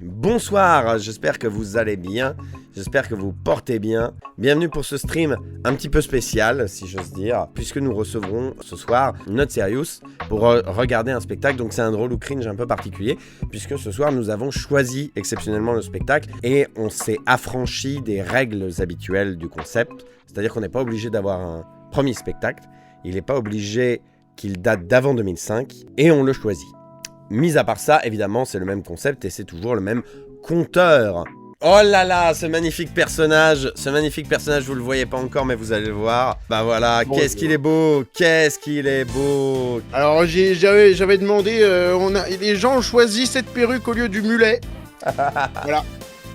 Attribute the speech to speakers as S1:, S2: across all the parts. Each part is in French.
S1: Bonsoir, j'espère que vous allez bien, j'espère que vous portez bien. Bienvenue pour ce stream un petit peu spécial, si j'ose dire, puisque nous recevrons ce soir Not Serious pour regarder un spectacle. Donc c'est un drôle ou cringe un peu particulier, puisque ce soir nous avons choisi exceptionnellement le spectacle et on s'est affranchi des règles habituelles du concept. C'est-à-dire qu'on n'est pas obligé d'avoir un premier spectacle, il n'est pas obligé qu'il date d'avant 2005 et on le choisit. Mis à part ça, évidemment, c'est le même concept et c'est toujours le même compteur. Oh là là, ce magnifique personnage, vous le voyez pas encore, mais vous allez le voir. Bah voilà, bon, qu'est-ce qu'il est beau,
S2: Alors j'avais demandé, les gens ont choisi cette perruque au lieu du mulet. Voilà.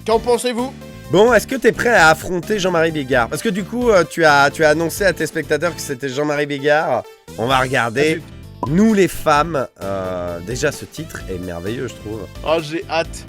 S2: Qu'en pensez-vous ?
S1: Bon, est-ce que t'es prêt à affronter Jean-Marie Bigard ? Parce que du coup, tu as annoncé à tes spectateurs que c'était Jean-Marie Bigard. On va regarder. Nous les femmes, déjà ce titre est merveilleux je trouve.
S2: Oh j'ai hâte.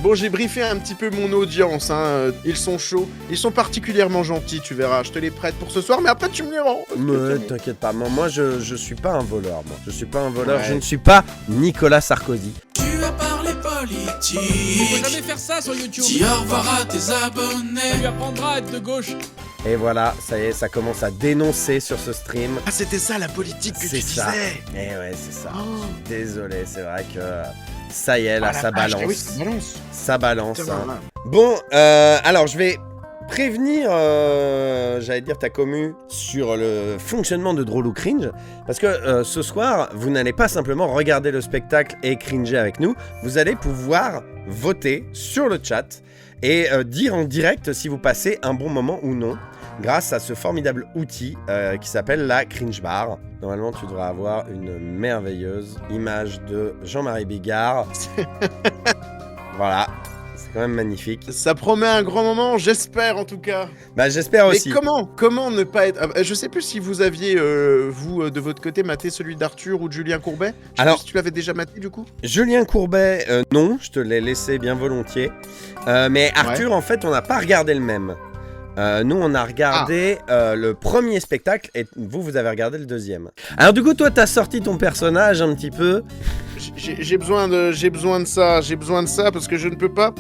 S2: Bon j'ai briefé un petit peu mon audience, hein. Ils sont chauds, ils sont particulièrement gentils, tu verras, je te les prête pour ce soir, mais après tu me les rends.
S1: Mais t'inquiète pas, moi je suis pas un voleur, je suis pas un voleur, ouais. Je ne suis pas Nicolas Sarkozy.
S3: Tu as parlé politique. Il faut jamais faire ça sur YouTube. Dis au revoir à tes abonnés. Ça lui apprendra à être de gauche.
S1: Et voilà, ça y est, ça commence à dénoncer sur ce stream.
S2: Ah, c'était ça la politique que tu disais.
S1: Eh ouais, c'est ça. Oh. Désolé, c'est vrai que ça y est, là, ça balance.
S2: Oui, ça balance.
S1: Ça balance. Hein. Bon, alors je vais prévenir, j'allais dire ta commu, sur le fonctionnement de Drôle ou Cringe. Parce que ce soir, vous n'allez pas simplement regarder le spectacle et cringer avec nous. Vous allez pouvoir voter sur le chat et dire en direct si vous passez un bon moment ou non, grâce à ce formidable outil qui s'appelle la Cringe Bar. Normalement, tu devras avoir une merveilleuse image de Jean-Marie Bigard. Voilà, c'est quand même magnifique.
S2: Ça promet un grand moment, j'espère en tout cas.
S1: Bah j'espère aussi.
S2: Mais comment ne pas être... Je sais plus si vous aviez, vous, de votre côté, maté celui d'Arthur ou de Julien Courbet. Alors, sais pas si tu l'avais déjà maté du coup.
S1: Julien Courbet, non, je te l'ai laissé bien volontiers. Mais Arthur, en fait, on n'a pas regardé le même. Nous, on a regardé le premier spectacle et vous avez regardé le deuxième. Alors du coup, toi, t'as sorti ton personnage un petit peu.
S2: J'ai besoin de ça parce que je peux pas,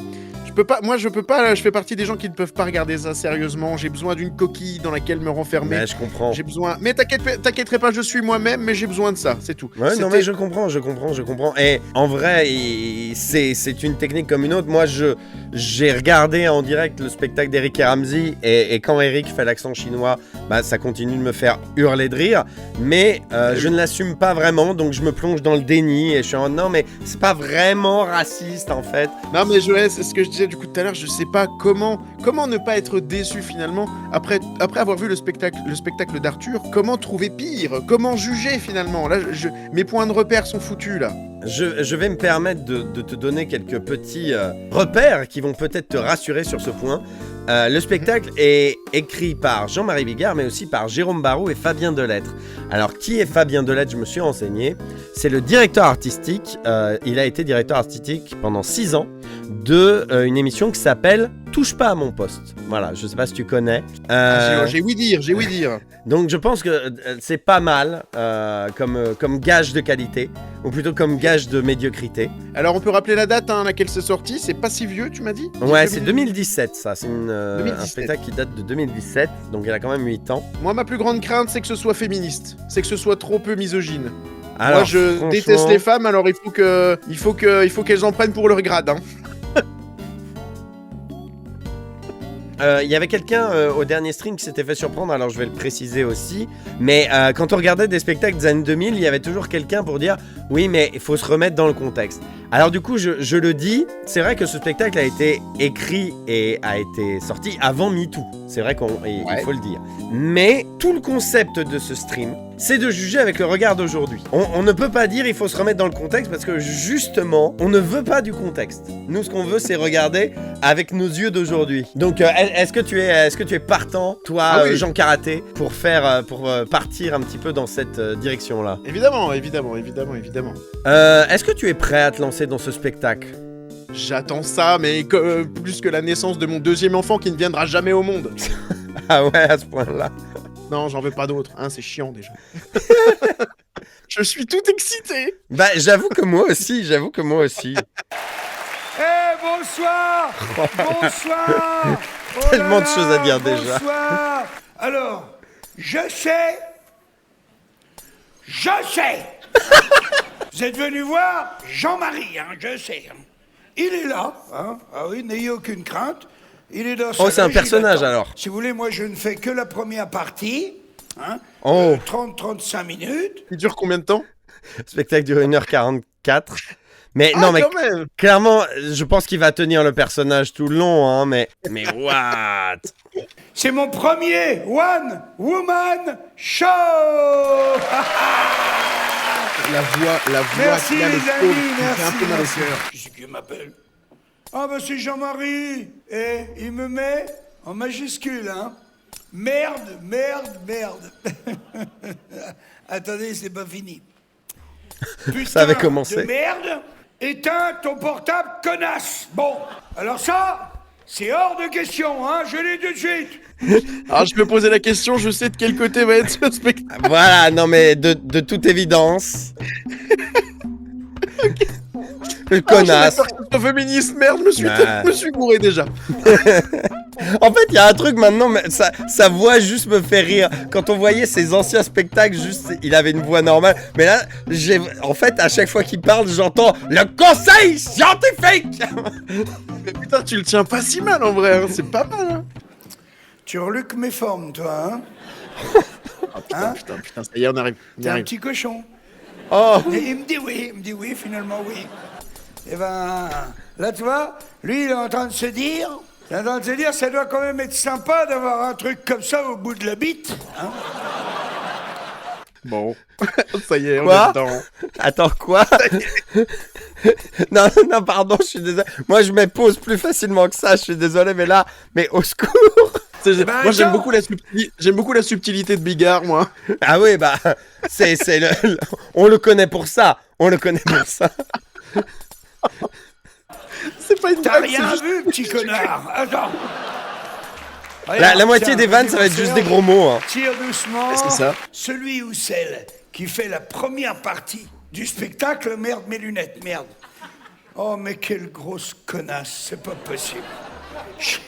S2: je fais partie des gens qui ne peuvent pas regarder ça sérieusement. J'ai besoin d'une coquille dans laquelle me renfermer.
S1: Mais je comprends.
S2: Mais t'inquièterai pas, je suis moi-même, mais j'ai besoin de ça, c'est tout.
S1: Ouais, non mais je comprends. Et en vrai, c'est une technique comme une autre. Moi, j'ai regardé en direct le spectacle d'Eric et Ramsey et quand Eric fait l'accent chinois, bah ça continue de me faire hurler de rire. Mais je ne l'assume pas vraiment, donc je me plonge dans le déni et je suis en non mais c'est pas vraiment raciste en fait.
S2: Non mais c'est ce que je disais du coup tout à l'heure, je sais pas comment ne pas être déçu finalement après avoir vu le spectacle d'Arthur. Comment trouver pire? Comment juger finalement? Là, mes points de repère sont foutus là.
S1: Je vais me permettre de te donner quelques petits repères qui vont peut-être te rassurer sur ce point. Le spectacle est écrit par Jean-Marie Bigard, mais aussi par Jérôme Barrou et Fabien Delettre. Alors, qui est Fabien Delettre? Je me suis renseigné. C'est le directeur artistique. Il a été directeur artistique pendant 6 ans de une émission qui s'appelle Touche pas à mon poste. Voilà, je sais pas si tu connais.
S2: J'ai ouï dire.
S1: Donc, je pense que c'est pas mal comme gage de qualité, ou plutôt comme gage de médiocrité.
S2: Alors, on peut rappeler la date à laquelle c'est sorti? C'est pas si vieux, tu m'as dit?
S1: Ouais, c'est 2017, ça. C'est un spectacle qui date de 2017, donc il a quand même 8 ans.
S2: Moi, ma plus grande crainte, c'est que ce soit féministe. C'est que ce soit trop peu misogyne.
S1: Alors,
S2: moi, je déteste les femmes, alors il faut qu'elles en prennent pour leur grade, hein.
S1: Il y avait quelqu'un au dernier stream qui s'était fait surprendre, alors je vais le préciser aussi, mais quand on regardait des spectacles des années 2000, il y avait toujours quelqu'un pour dire « Oui, mais il faut se remettre dans le contexte ». Alors du coup, je le dis, c'est vrai que ce spectacle a été écrit et a été sorti avant MeToo, c'est vrai il faut le dire. Mais tout le concept de ce stream, c'est de juger avec le regard d'aujourd'hui. On ne peut pas dire il faut se remettre dans le contexte parce que justement, on ne veut pas du contexte. Nous, ce qu'on veut, c'est regarder avec nos yeux d'aujourd'hui. Donc, est-ce que tu es partant, toi, oui. Jean Karaté, pour partir un petit peu dans cette direction-là?
S2: Évidemment.
S1: Est-ce que tu es prêt à te lancer dans ce spectacle?
S2: J'attends ça, mais plus que la naissance de mon deuxième enfant qui ne viendra jamais au monde.
S1: Ah ouais, à ce point-là.
S2: Non, j'en veux pas d'autres, hein, c'est chiant déjà. Je suis tout excité.
S1: Bah, j'avoue que moi aussi.
S2: Hey,
S4: bonsoir. Bonsoir. Oh
S1: Tellement
S4: là
S1: de choses à
S4: là,
S1: dire déjà.
S4: Bonsoir. Alors, je sais. Vous êtes venu voir Jean-Marie, hein, je sais. Hein. Il est là, hein. Ah oui, n'ayez aucune crainte. Il est dans sa
S1: Oh, c'est un
S4: loge, il
S1: personnage
S4: attend.
S1: alors.
S4: Si vous voulez, moi je ne fais que la première partie. Hein,
S1: Oh.
S4: 30-35 minutes.
S2: Il dure combien de temps?
S1: Le spectacle dure 1h44. Mais
S2: Ah,
S1: non, mais
S2: quand même.
S1: clairement, je pense qu'il va tenir le personnage tout le long, hein, mais what?
S4: C'est mon premier One Woman Show.
S2: La voix
S4: Merci
S2: qu'il a,
S4: les
S2: le pauvre,
S4: amis,
S2: il fait
S4: merci.
S2: un peu mal au
S4: merci.
S2: cœur.
S4: Qui c'est qui m'appelle? Ah bah c'est Jean-Marie. Et il me met en majuscule, hein. Merde, merde, merde. Attendez, c'est pas fini. Putain
S1: Ça avait commencé.
S4: de merde, éteins ton portable, connasse. Bon, alors ça, c'est hors de question, hein, je l'ai tout de suite.
S2: Alors je me posais la question, je sais de quel côté va être ce spectacle.
S1: Voilà, non mais de toute évidence. Le connasse.
S2: J'avais peur que ce soit féministe, merde,
S1: Ouais.
S2: me suis gouré déjà.
S1: En fait, il y a un truc maintenant, mais sa voix juste me fait rire. Quand on voyait ses anciens spectacles, juste, il avait une voix normale. Mais là, en fait, à chaque fois qu'il parle, j'entends le conseil scientifique.
S2: Mais putain, tu le tiens pas si mal en vrai, hein, c'est pas mal. Hein.
S4: Tu reluques mes formes, toi, hein. Hein?
S2: Putain, ça y est, on arrive. On y
S4: T'es un
S2: arrive.
S4: petit cochon.
S1: Oh,
S4: Et il me dit oui, finalement oui. Et ben, là tu vois, lui il est en train de se dire, ça doit quand même être sympa d'avoir un truc comme ça au bout de la bite. Hein.
S2: Bon, ça y est, on
S1: Quoi
S2: est dedans.
S1: attends, quoi? Non, pardon, je suis désolé. Moi, je m'épose plus facilement que ça, je suis désolé, mais là, mais au secours.
S4: Ben,
S2: Moi, j'aime
S4: attends.
S2: beaucoup la subtilité de Bigard, moi.
S1: Ah oui, bah, on le connaît pour ça.
S2: C'est pas une
S4: T'as
S2: blague,
S4: rien
S2: c'est juste...
S4: vu, petit connard. Attends.
S1: La moitié des vannes, ça va être juste des gros mots. Hein.
S4: Tire doucement.
S2: C'est ça.
S4: Celui ou celle qui fait la première partie du spectacle, merde mes lunettes, merde. Oh mais quelle grosse connasse, c'est pas possible.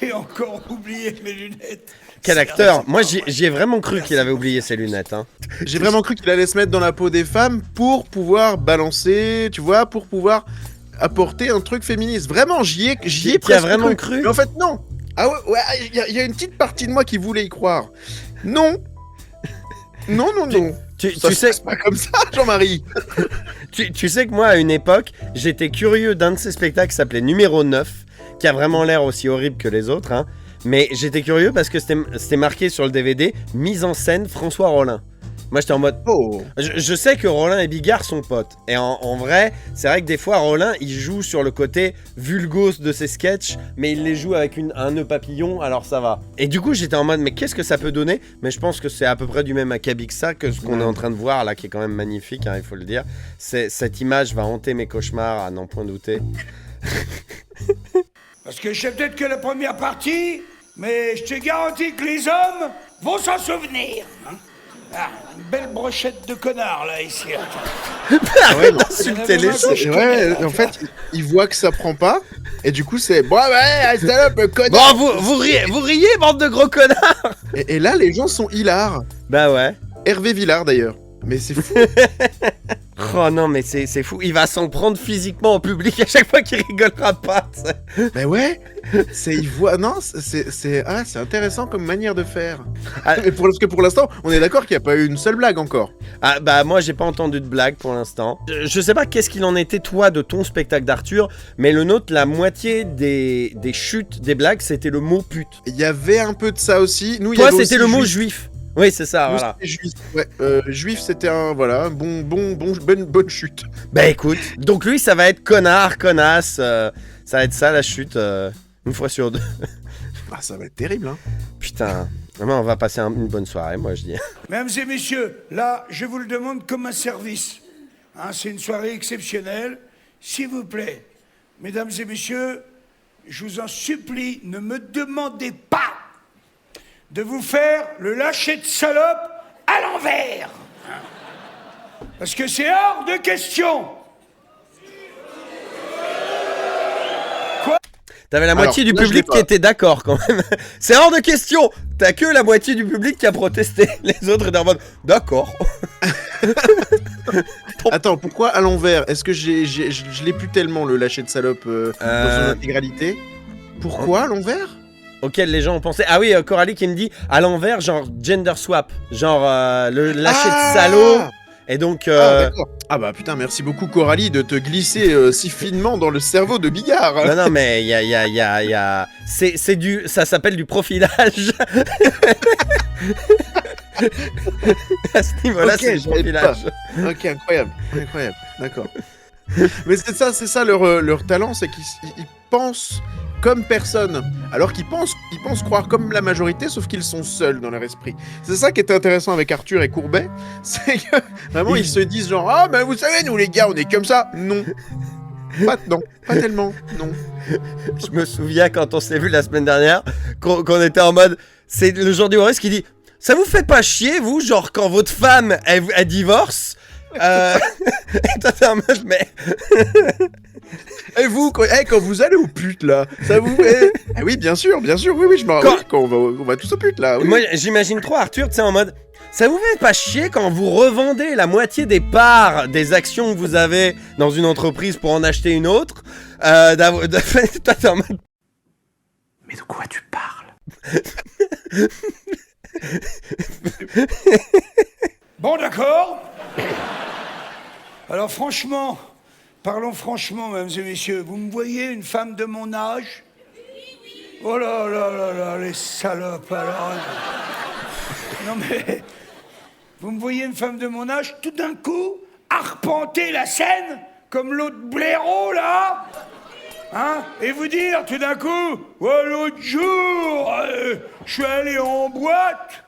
S4: J'ai encore oublié mes lunettes.
S1: Quel
S4: C'est
S1: acteur.
S4: vrai,
S1: Moi,
S4: c'est pas
S1: j'y ai vraiment cru qu'il avait oublié ses lunettes. Hein.
S2: J'ai vraiment cru qu'il allait se mettre dans la peau des femmes pour pouvoir balancer, tu vois, pour pouvoir apporter un truc féministe. Vraiment, j'y ai
S1: T'y as
S2: presque
S1: vraiment cru
S2: Mais en fait, non. Ah ouais, il y a une petite partie de moi qui voulait y croire. Non. Non.
S1: Tu
S2: Ça se
S1: sais,
S2: passe pas comme ça, Jean-Marie.
S1: tu sais que moi, à une époque, j'étais curieux d'un de ces spectacles qui s'appelait Numéro 9, qui a vraiment l'air aussi horrible que les autres. Hein. Mais j'étais curieux parce que c'était marqué sur le DVD, mise en scène François Rollin. Moi, j'étais en mode...
S2: Oh.
S1: Je sais que Rollin et Bigard sont potes. Et en vrai, c'est vrai que des fois, Rollin, il joue sur le côté vulgose de ses sketchs, mais il les joue avec un nœud papillon, alors ça va. Et du coup, j'étais en mode, mais qu'est-ce que ça peut donner? Mais je pense que c'est à peu près du même acabit que ça, que ce qu'on est en train de voir, là, qui est quand même magnifique, hein, il faut le dire. Cette image va hanter mes cauchemars, à n'en point douter.
S4: Parce que je sais peut-être que la première partie, mais je te garantis que les hommes vont s'en souvenir. Hein. Ah, une belle brochette de connard là ici.
S1: Arrête d'insulter les gens.
S2: Ouais, en fait, il voit que ça prend pas, et du coup, c'est bon, ouais, salope, connard.
S1: Bon, vous riez, bande de gros connards.
S2: Et là, les gens sont hilars.
S1: Bah ouais.
S2: Hervé Villard d'ailleurs. Mais c'est fou.
S1: Oh non, mais c'est fou. Il va s'en prendre physiquement en public à chaque fois qu'il rigolera pas. T'sais.
S2: Mais ouais, il voit. Non, c'est intéressant comme manière de faire.
S1: Ah.
S2: Mais parce que pour l'instant, on est d'accord qu'il n'y a pas eu une seule blague encore.
S1: Ah bah moi j'ai pas entendu de blague pour l'instant. Je sais pas qu'est-ce qu'il en était toi de ton spectacle d'Arthur, mais le nôtre, la moitié des chutes des blagues, c'était le mot pute.
S2: Il y avait un peu de ça aussi. Nous, il y
S1: Toi
S2: avait
S1: c'était
S2: aussi
S1: le mot juif. Oui c'est ça,
S2: Nous,
S1: voilà.
S2: c'était juif. Ouais, juif, c'était un bonne chute.
S1: Bah écoute, donc lui ça va être connard, connasse, ça va être ça la chute, une fois sur deux.
S2: Ah, ça va être terrible, hein.
S1: Putain, vraiment on va passer une bonne soirée moi je dis.
S4: Mesdames et messieurs, là, je vous le demande comme un service. Hein, c'est une soirée exceptionnelle. S'il vous plaît, mesdames et messieurs, je vous en supplie, ne me demandez pas de vous faire le lâcher de salope à l'envers. Hein. Parce que c'est hors de question.
S1: T'avais la moitié du
S2: là, je
S1: public
S2: l'ai
S1: qui
S2: pas.
S1: était d'accord quand même. C'est hors de question. T'as que la moitié du public qui a protesté. Les autres étaient en mode d'accord.
S2: Attends, pourquoi à l'envers? Est-ce que je l'ai plus tellement le lâcher de salope dans son intégralité? Pourquoi à l'envers?
S1: Auquel les gens ont pensé. Ah oui, Coralie qui me dit à l'envers, genre gender swap. Genre le lâcher de salaud. Et donc.
S2: D'accord. Ah bah putain, merci beaucoup Coralie de te glisser si finement dans le cerveau de Bigard.
S1: Non, non, mais il y a. C'est du. Ça s'appelle du profilage. À ce niveau-là,
S2: Ok,
S1: c'est du
S2: j'avais
S1: profilage.
S2: Ok, incroyable, incroyable, d'accord. Mais c'est ça leur talent, c'est qu'ils pensent comme personne, alors qu'ils pensent croire comme la majorité, sauf qu'ils sont seuls dans leur esprit. C'est ça qui est intéressant avec Arthur et Courbet, c'est que vraiment ils se disent genre ah ben vous savez nous les gars on est comme ça, non, pas tellement, non.
S1: Je me souviens quand on s'est vu la semaine dernière, qu'on était en mode, c'est le jour du humoriste qui dit, ça vous fait pas chier vous, genre quand votre femme elle divorce, et toi t'es en mode mais.
S2: Et vous, quand vous allez aux putes là, ça vous. Oui, bien sûr, oui, je m'en rappelle quand on va tous aux putes là. Oui.
S1: Moi j'imagine trop Arthur, tu sais, en mode. Ça vous fait pas chier quand vous revendez la moitié des parts des actions que vous avez dans une entreprise pour en acheter une autre, toi t'es en mode.
S3: Mais de quoi tu parles?
S4: Bon, d'accord. Alors franchement, parlons franchement, mesdames et messieurs, vous me voyez une femme de mon âge? Oh là là là là, les salopes alors. Non mais, vous me voyez une femme de mon âge, tout d'un coup, arpenter la scène, comme l'autre blaireau là, hein, et vous dire tout d'un coup, ouais, l'autre jour, je suis allé en boîte,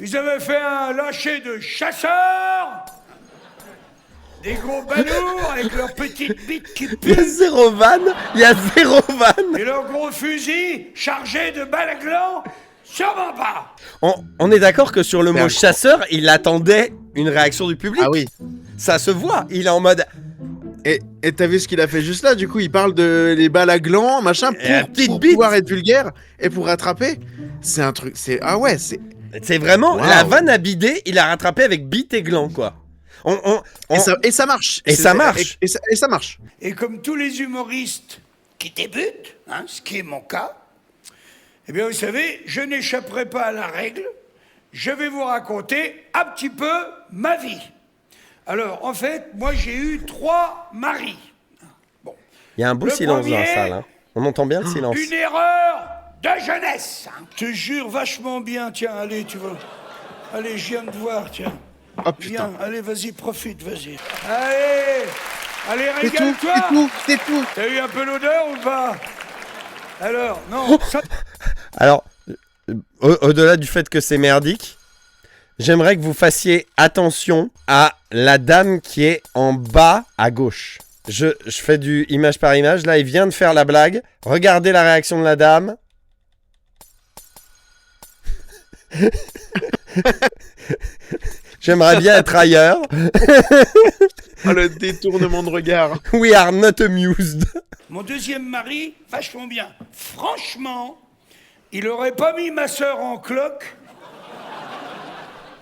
S4: ils avaient fait un lâcher de chasseurs. Des gros balourds avec leurs petites bites qui
S1: Il y a
S4: puent
S1: zéro vanne,
S4: et leurs gros fusils chargés de balles à gland, sûrement pas.
S1: On est d'accord que sur le mot
S2: un-
S1: chasseur, il attendait une réaction du public.
S2: Ah oui.
S1: Ça se voit, il est en mode.
S2: Et t'as vu ce qu'il a fait juste là, du coup, il parle de les balles à gland, machin,
S1: Et la petite
S2: pour
S1: bite.
S2: pouvoir être vulgaire et pour rattraper. C'est un truc, ah ouais, c'est.
S1: C'est vraiment
S2: Wow.
S1: la vanne à bidet, il a rattrapé avec bite et gland, quoi.
S2: Et ça marche.
S1: Et ça marche.
S2: Et ça marche.
S4: Et comme tous les humoristes qui débutent, hein, ce qui est mon cas, eh bien vous savez, je n'échapperai pas à la règle, je vais vous raconter un petit peu ma vie. Alors en fait, moi j'ai eu 3 maris. Bon,
S1: Il y a un beau
S4: Le
S1: silence dans la
S4: premier-
S1: salle. Hein. On entend bien le silence.
S4: une erreur de jeunesse. Hein. Je te jure vachement bien, tiens, allez, tu vois. Allez, je viens de voir, tiens.
S2: Oh putain.
S4: Viens, allez, vas-y, profite, vas-y. Allez, allez,
S2: C'est tout,
S4: régale-toi.
S2: c'est tout.
S4: T'as eu un peu l'odeur ou pas? Alors, non, ça...
S1: Alors, au-delà du fait que c'est merdique, j'aimerais que vous fassiez attention à la dame qui est en bas à gauche. Je fais du image par image. Là, il vient de faire la blague. Regardez la réaction de la dame. J'aimerais bien être ailleurs.
S2: Oh, le détournement de regard.
S1: We are not amused.
S4: Mon deuxième mari, vachement bien. Franchement, il aurait pas mis ma sœur en cloque.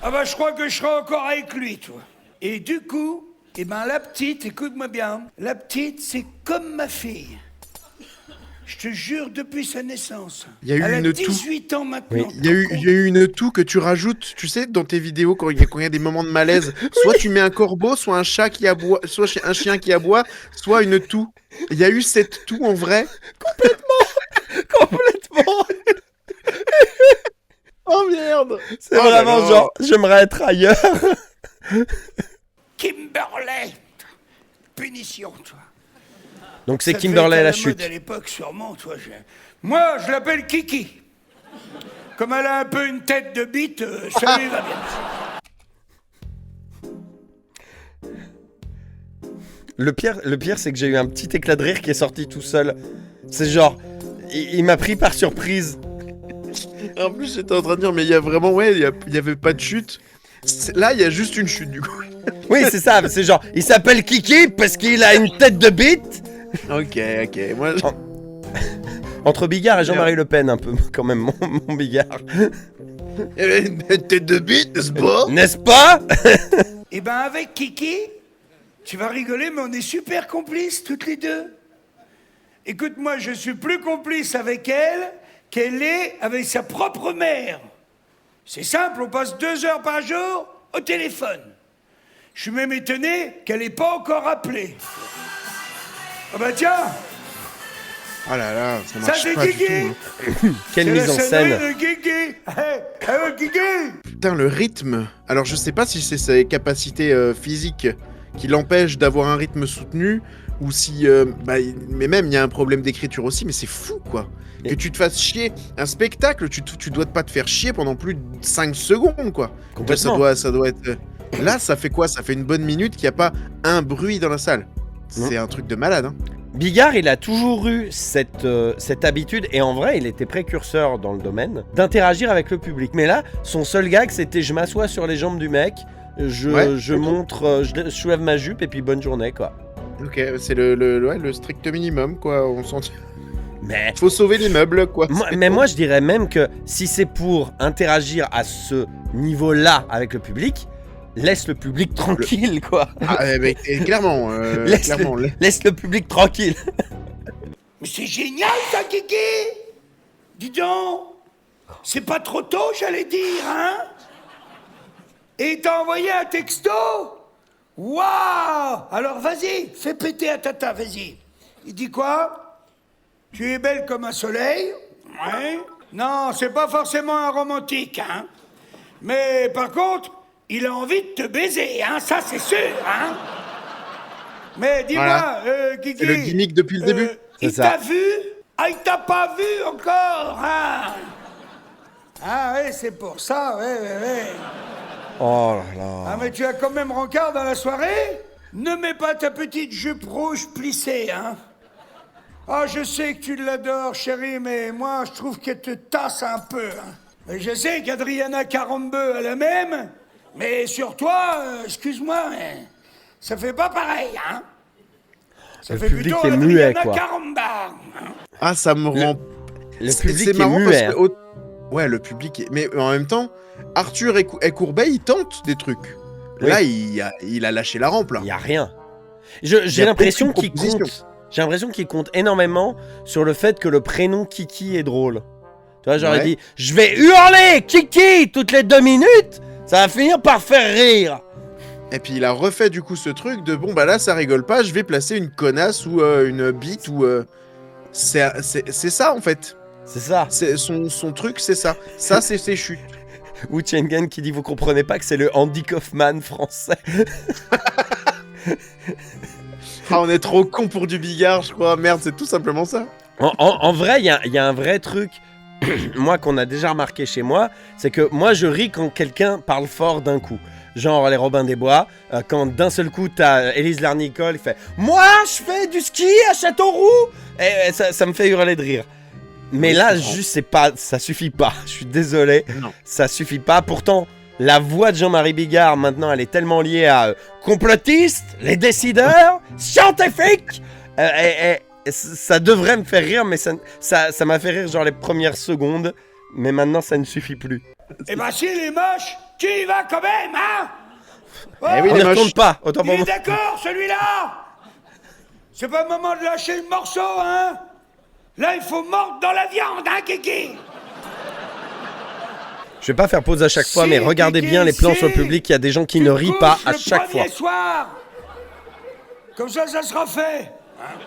S4: Ah bah, je crois que je serai encore avec lui, toi. Et du coup, eh ben, la petite, écoute-moi bien, la petite, c'est comme ma fille. Je te jure, depuis sa naissance.
S2: Il y a eu
S4: Elle
S2: une
S4: a
S2: toux.
S4: 18 ans maintenant.
S2: Oui, il y a eu une toux que tu rajoutes, tu sais, dans tes vidéos quand il y a des moments de malaise. Soit tu mets un corbeau, soit un chat qui aboie, soit un chien qui aboie, soit une toux. Il y a eu cette toux en vrai.
S1: Complètement.
S2: Oh merde.
S1: C'est
S2: Oh là
S1: vraiment
S2: là.
S1: genre, j'aimerais être ailleurs.
S4: Kimberley. Punition, toi.
S1: Donc c'est
S4: Ça devait
S1: Kimberley
S4: être
S1: la
S4: à mode
S1: chute.
S4: à l'époque, sûrement, toi. Moi, je l'appelle Kiki. Comme elle a un peu une tête de bite, ça lui va bien.
S1: Le pire, c'est que j'ai eu un petit éclat de rire qui est sorti tout seul. C'est genre, il m'a pris par surprise.
S2: En plus, j'étais en train de dire, mais il y a vraiment, ouais, il y avait pas de chute. Là, il y a juste une chute du coup.
S1: Oui, c'est ça, c'est genre, il s'appelle Kiki parce qu'il a une tête de bite.
S2: Ok. Moi,
S1: Entre Bigard et Jean-Marie Le Pen, un peu, quand même, mon Bigard.
S2: Tête de bite, n'est-ce pas?
S1: N'est-ce pas?
S4: Eh ben avec Kiki, tu vas rigoler, mais on est super complices toutes les deux. Écoute, moi, je suis plus complice avec elle qu'elle est avec sa propre mère. C'est simple, on passe 2 heures par jour au téléphone. Je suis même étonné qu'elle n'ait pas encore appelé. Ah bah tiens,
S2: Oh là là, ça
S4: ça
S2: marche
S4: c'est
S2: pas du
S4: Kiki.
S2: tout. Hein.
S1: Quelle
S4: C'est
S1: mise
S4: la
S1: en
S4: sonnerie
S1: scène.
S4: de Kiki. Kiki.
S2: Putain, le rythme. Alors, je sais pas si c'est ses capacités physiques qui l'empêchent d'avoir un rythme soutenu ou si. Mais même, il y a un problème d'écriture aussi, mais c'est fou, quoi. Que tu te fasses chier. Un spectacle, tu dois pas te faire chier pendant plus de 5 secondes, quoi.
S1: Complètement.
S2: Ça doit être. Là, ça fait quoi? Ça fait une bonne minute qu'il n'y a pas un bruit dans la salle. C'est un truc de malade, hein.
S1: Bigard, il a toujours eu cette habitude, et en vrai, il était précurseur dans le domaine, d'interagir avec le public. Mais là, son seul gag, c'était je m'assois sur les jambes du mec, je montre, je soulève ma jupe, et puis bonne journée, quoi.
S2: Ok, c'est le strict minimum, quoi. On s'en...
S1: Mais
S2: Faut sauver les meubles, quoi.
S1: moi, je dirais même que si c'est pour interagir à ce niveau-là avec le public, laisse le public tranquille, quoi.
S2: Ah, mais clairement,
S1: Laisse le public tranquille.
S4: Mais c'est génial ça, Kiki. Dis donc, c'est pas trop tôt, j'allais dire, hein. Et il t'a envoyé un texto. Waouh. Alors vas-y, fais péter à tata, vas-y. Il dit quoi? Tu es belle comme un soleil. Ouais. Non, c'est pas forcément un romantique, hein. Mais par contre, il a envie de te baiser, hein, ça c'est sûr, hein. Mais dis-moi, Kiki...
S2: C'est le gimmick depuis le début.
S1: C'est
S4: Il
S1: ça.
S4: t'a vu? Ah, il t'a pas vu encore, hein. Ah ouais, c'est pour ça, ouais.
S1: Oh là là.
S4: Ah mais tu as quand même rencard dans la soirée? Ne mets pas ta petite jupe rouge plissée, hein. Ah, je sais que tu l'adores, chérie, mais moi, je trouve qu'elle te tasse un peu, hein. Et je sais qu'Adriana Carambeu a la même, mais sur toi, excuse-moi, mais ça fait pas pareil, hein. Ça
S1: Le
S4: fait
S1: public
S4: plutôt
S1: est muet,
S4: Adriana
S1: quoi.
S4: Caramba, hein.
S2: Ah, ça me rend...
S1: Le
S2: C'est
S1: public est
S2: marrant
S1: muet.
S2: parce que... Ouais, le public est... Mais en même temps, Arthur et Courbet, ils tentent des trucs.
S1: Oui.
S2: Là, il a lâché la rampe, là.
S1: Il y a rien.
S2: Il y
S1: J'ai
S2: a
S1: l'impression
S2: aucune
S1: qu'il
S2: proposition.
S1: compte. J'ai l'impression qu'il compte énormément sur le fait que le prénom Kiki est drôle. Tu vois, j'aurais
S2: Ouais.
S1: dit, je vais hurler Kiki toutes les 2 minutes, ça va finir par faire rire.
S2: Et puis il a refait du coup ce truc de bon bah là ça rigole pas, je vais placer une connasse ou une bite ou c'est ça en fait.
S1: C'est ça.
S2: C'est son truc c'est ça. Ça c'est ses chutes.
S1: Wu Chengen qui dit, vous comprenez pas que c'est le Andy Kaufman français.
S2: Ah on est trop con pour du Bigard je crois. Merde c'est tout simplement ça.
S1: En vrai, il y a un vrai truc, moi, qu'on a déjà remarqué chez moi, c'est que moi, je ris quand quelqu'un parle fort d'un coup. Genre les Robins des Bois, quand d'un seul coup, t'as Élise Larnicole, il fait « Moi, je fais du ski à Châteauroux !» Et ça me fait hurler de rire. Mais
S2: Oui,
S1: là,
S2: je comprends.
S1: juste, c'est pas, ça suffit pas. Je suis désolé,
S2: Non.
S1: ça suffit pas. Pourtant, la voix de Jean-Marie Bigard, maintenant, elle est tellement liée à complotistes, les décideurs, scientifiques. Ça devrait me faire rire, mais ça m'a fait rire genre les premières secondes. Mais maintenant, ça ne suffit plus.
S4: Eh ben s'il est moche, tu y vas quand même, hein.
S2: Eh oui,
S1: On
S2: il
S1: ne
S2: est moche.
S1: retourne pas, autant
S4: Il
S1: pour
S4: est
S1: moi.
S4: d'accord, celui-là. C'est pas le moment de lâcher le morceau, hein. Là, il faut mordre dans la viande, hein, Kiki.
S1: Je vais pas faire pause à chaque fois,
S4: Si,
S1: mais regardez
S4: Kiki,
S1: bien les plans
S4: si.
S1: sur le public, il y a des gens qui
S4: Tu
S1: ne
S4: te
S1: rient pas
S4: couches
S1: à
S4: le
S1: chaque fois.
S4: premier soir. Comme ça sera fait. Hein.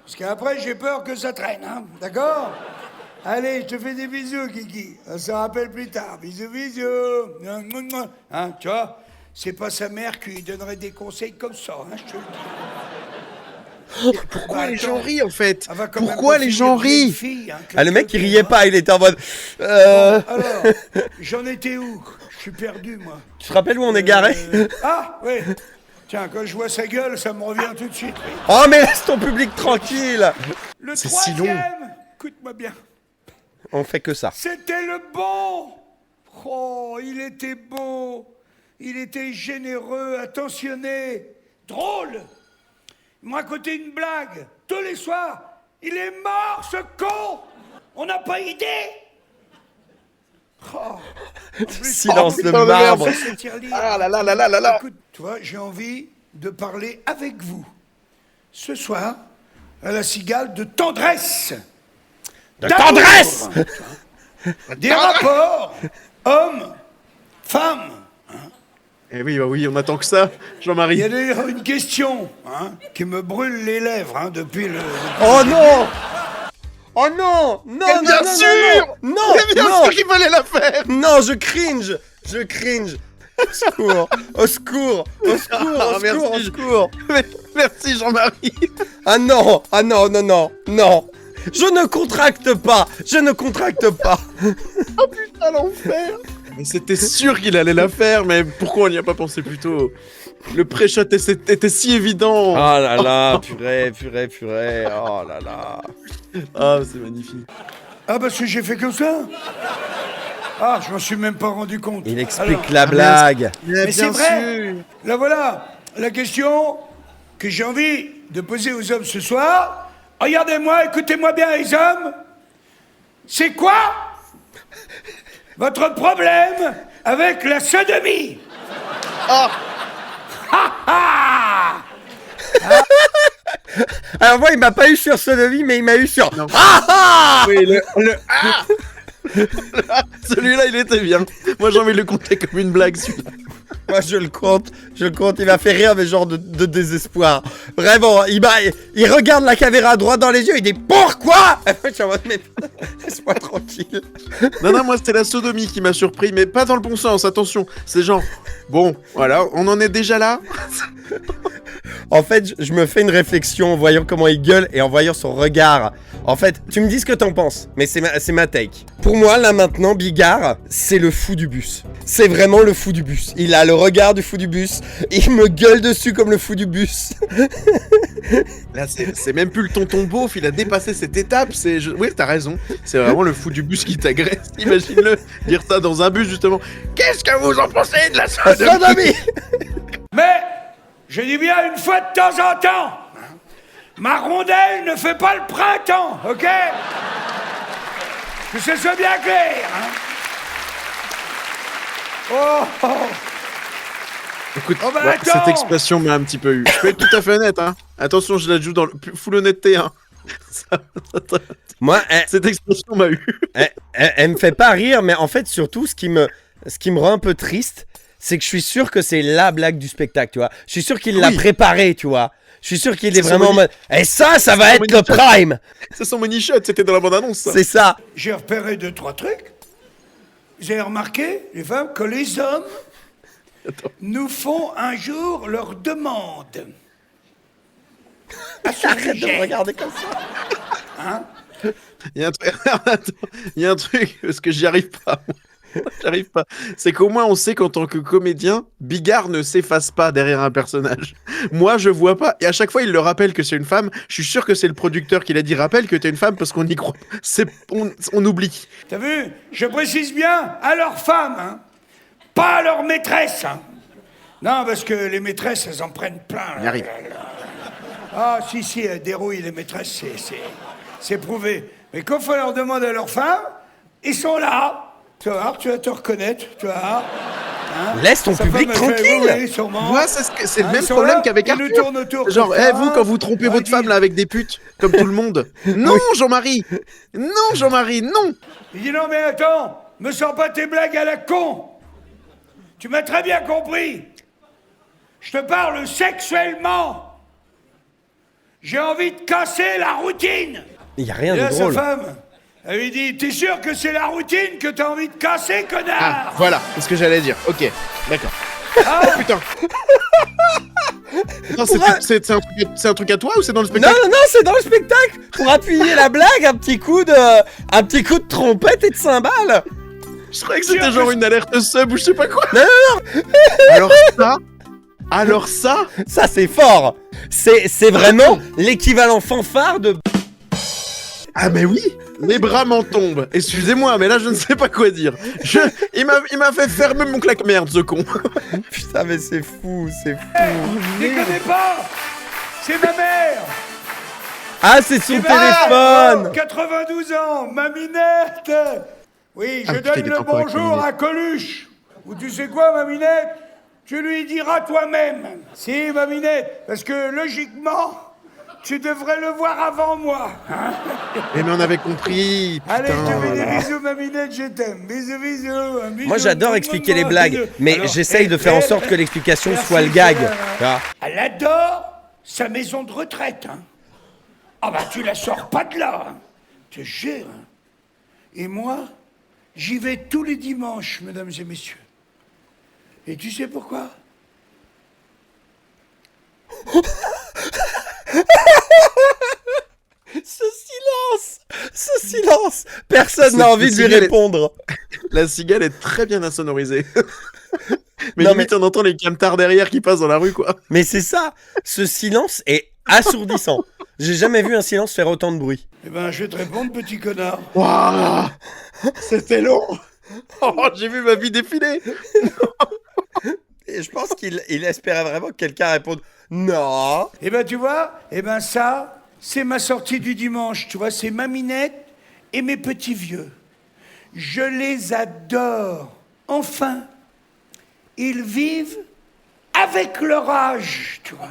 S4: Parce qu'après, j'ai peur que ça traîne, hein. D'accord? Allez, je te fais des bisous, Kiki. On se rappelle plus tard. Bisous, bisous. Hein, tu vois, c'est pas sa mère qui lui donnerait des conseils comme ça, hein, je te le dis.
S2: Pourquoi
S4: Bah,
S2: les
S4: attends.
S2: gens rient en fait?
S4: Elle va quand même
S2: Pourquoi
S4: pas
S2: les
S4: finir
S2: gens
S4: vieille
S2: rient?
S4: fille, hein,
S1: Ah, le mec, il
S4: quelqu'un,
S1: riait
S4: hein.
S1: pas, il était en mode...
S4: Alors, j'en étais où? Je suis perdu, moi.
S1: Tu te rappelles où on est garé?
S4: Ah, oui. Tiens, quand je vois sa gueule, ça me revient tout de suite. oui.
S1: Oh, mais laisse ton public tranquille.
S4: Le
S2: C'est si long.
S4: troisième, écoute-moi bien,
S1: On fait que ça.
S4: c'était le bon. Oh, il était beau, il était généreux, attentionné, drôle. Il me racontait une blague tous les soirs. Il est mort, ce con. On n'a pas idée. Oh.
S1: Silence de
S2: putain de
S1: marbre.
S2: merde. Ah là là là là là là.
S4: Écoute, tu vois, j'ai envie de parler avec vous ce soir à la cigale de tendresse.
S1: De tendresse.
S4: Des rapports hommes-femmes.
S2: Eh oui, bah oui, on attend que ça,
S4: Il y
S2: Jean-Marie.
S4: a d'ailleurs une question qui me brûle les lèvres depuis le...
S1: Oh non. Oh non. Non,
S2: Eh
S1: non,
S2: bien
S1: non,
S2: sûr.
S1: non, non,
S2: C'est bien
S1: non,
S2: sûr qu'il fallait la faire.
S1: non, je cringe. Au secours, au secours, au secours,
S2: Ah,
S1: au
S2: merci.
S1: secours, au secours.
S2: Merci Jean-Marie.
S1: Ah non, non, non, non, non. Je ne contracte pas,
S2: Oh putain, l'enfer. Mais c'était sûr qu'il allait la faire, mais pourquoi on n'y a pas pensé plus tôt? Le pré-shot était si évident.
S1: Oh là là, purée, oh là là.
S2: Ah, c'est magnifique.
S4: Ah, parce que j'ai fait comme ça. Ah, je m'en suis même pas rendu compte.
S1: Il explique
S4: Alors,
S1: la blague.
S4: mais c'est vrai. Là voilà, la question que j'ai envie de poser aux hommes ce soir. Regardez-moi, écoutez-moi bien les hommes. C'est quoi votre problème avec la sodomie?
S2: Ah.
S1: Alors moi, il m'a pas eu sur sodomie, mais il m'a eu sur...
S2: Non.
S1: Ah ah.
S2: Oui, le ah. Celui-là, il était bien. Moi, j'ai envie de le compter comme une blague, celui-là.
S1: Moi, je le compte, il m'a fait rire, mais genre de désespoir. Vraiment, il regarde la caméra droit dans les yeux, il dit pourquoi. Je suis en mode, mais laisse-moi tranquille.
S2: Non, moi, c'était la sodomie qui m'a surpris, mais pas dans le bon sens, attention. C'est genre, bon, voilà, on en est déjà là.
S1: En fait, je me fais une réflexion en voyant comment il gueule et en voyant son regard. En fait, tu me dis ce que t'en penses, mais c'est ma take. Pour moi, là maintenant, Bigard, c'est le fou du bus. C'est vraiment le fou du bus. Il a le regard du fou du bus. Il me gueule dessus comme le fou du bus.
S2: Là, c'est même plus le tonton beauf, il a dépassé cette étape. Oui, t'as raison. C'est vraiment le fou du bus qui t'agresse. Imagine-le dire ça dans un bus, justement. Qu'est-ce que vous en pensez de la sodomie?
S4: Mais, je dis bien une fois de temps en temps, ma rondelle ne fait pas le printemps, ok? Que ce soit bien clair, Oh.
S2: Écoute,
S4: Oh bah
S2: ouais,
S4: attends.
S2: cette expression m'a un petit peu eu. Je peux être tout à fait honnête, hein. Attention, je la joue dans le full honnêteté, hein.
S1: Moi,
S2: Cette expression m'a eu.
S1: elle me fait pas rire, mais en fait, surtout, ce qui me rend un peu triste, c'est que je suis sûr que c'est la blague du spectacle, tu vois. Je suis sûr qu'il l'a préparé, tu vois. Je suis sûr qu'il est
S2: C'est
S1: vraiment en mode... Et ça va être le prime.
S2: C'est son money shot, c'était dans la bande-annonce, ça.
S1: C'est ça.
S4: J'ai repéré 2-3 trucs. Vous avez remarqué, les femmes, que les hommes nous font un jour leur demande. À ce
S1: Arrête de
S4: sujet.
S1: me regarder comme ça.
S2: Il y a un truc, attends, il y a un truc, parce que j'y arrive pas. J'arrive pas. C'est qu'au moins on sait qu'en tant que comédien, Bigard ne s'efface pas derrière un personnage. Moi, je vois pas. Et à chaque fois, il le rappelle que c'est une femme. Je suis sûr que c'est le producteur qui l'a dit. Rappelle que t'es une femme parce qu'on y croit. On oublie.
S4: T'as vu? Je précise bien à leurs femmes, pas à leurs maîtresses. Non, parce que les maîtresses, elles en prennent plein.
S2: On y arrive.
S4: Ah, si, elles dérouillent les maîtresses, c'est prouvé. Mais quand on leur demande à leurs femmes, ils sont là. Tu vas voir, tu vas te reconnaître, tu vois.
S1: Laisse ton
S4: Sa
S1: public
S4: femme, elle fait,
S1: tranquille.
S4: oui, sûrement.
S2: Moi, c'est le
S4: Ils
S2: même
S4: sont
S2: problème
S4: là,
S2: qu'avec
S4: ils nous
S2: Arthur.
S4: tournent autour
S2: Genre,
S4: comme ça.
S2: vous, quand vous trompez votre
S4: Ils
S2: femme
S4: disent-
S2: là avec des putes, comme tout le monde. Non, Jean-Marie. Non, Jean-Marie, non.
S4: Il dit non mais attends, me sors pas tes blagues à la con. Tu m'as très bien compris. Je te parle sexuellement. J'ai envie de casser la routine.
S1: Il y a rien
S4: Et là,
S1: de
S4: sa
S1: drôle.
S4: femme, elle lui dit, t'es sûr que c'est la routine que t'as envie de casser,
S2: Ah,
S4: connard?
S2: voilà, c'est ce que j'allais dire. Ok, d'accord.
S4: Ah,
S2: Oh putain. Attends, c'est un truc à toi ou c'est dans le
S1: Non,
S2: spectacle?
S1: non, c'est dans le spectacle. Pour appuyer la blague, un petit coup de trompette et de cymbale.
S2: Je croyais que c'était genre une alerte sub ou je sais pas quoi.
S1: Non,
S2: Alors ça,
S1: Ça, c'est fort. C'est vraiment l'équivalent fanfare de...
S2: ah mais oui, mes bras m'en tombent. Excusez-moi, mais là je ne sais pas quoi dire. Il m'a fait fermer mon claque-merde, ce con.
S1: Putain, mais c'est fou, c'est fou.
S4: je les connais pas. C'est ma mère.
S1: Ah, c'est son
S4: Eh ben,
S1: téléphone.
S4: 92 ans, Maminette. Oui, je
S2: Ah, putain,
S4: donne
S2: il est
S4: le
S2: encore avec
S4: bonjour à Coluche. Ou tu sais quoi, Maminette? Tu lui diras toi-même. Si, Maminette, parce que logiquement, tu devrais le voir avant moi. Hein?
S2: Mais on avait compris.
S4: Allez, je te
S2: Putain.
S4: fais des bisous, Maminette, je t'aime. Bisous, bisous. Un bisou,
S1: Moi, j'adore expliquer les blagues,
S4: bisous.
S1: mais
S4: Alors,
S1: j'essaye de faire en sorte que l'explication
S4: merci,
S1: soit le gag.
S4: Céline.
S1: Ah.
S4: Elle adore sa maison de retraite. Hein. Ah bah tu la sors pas de là. Hein. Je te jure. Hein. Et moi, j'y vais tous les dimanches, mesdames et messieurs. Et tu sais pourquoi?
S1: Ce silence, personne n'a
S2: Ce-
S1: envie de
S2: ce
S1: lui
S2: cigale est-
S1: répondre.
S2: La cigale est très bien insonorisée. Mais
S1: Non,
S2: limite, on entend les camtars derrière qui passent dans la rue, quoi.
S1: Mais c'est ça, ce silence est assourdissant. J'ai jamais vu un silence faire autant de bruit.
S4: Eh ben, je vais te répondre, petit connard.
S2: Waouh, c'était long. Oh, j'ai vu ma vie défiler.
S1: Et je pense qu'il espérait vraiment que quelqu'un réponde non.
S4: Eh ben, tu vois, eh ben ça, c'est ma sortie du dimanche, tu vois, c'est Maminette et mes petits vieux. Je les adore. Enfin, ils vivent avec leur âge, tu vois.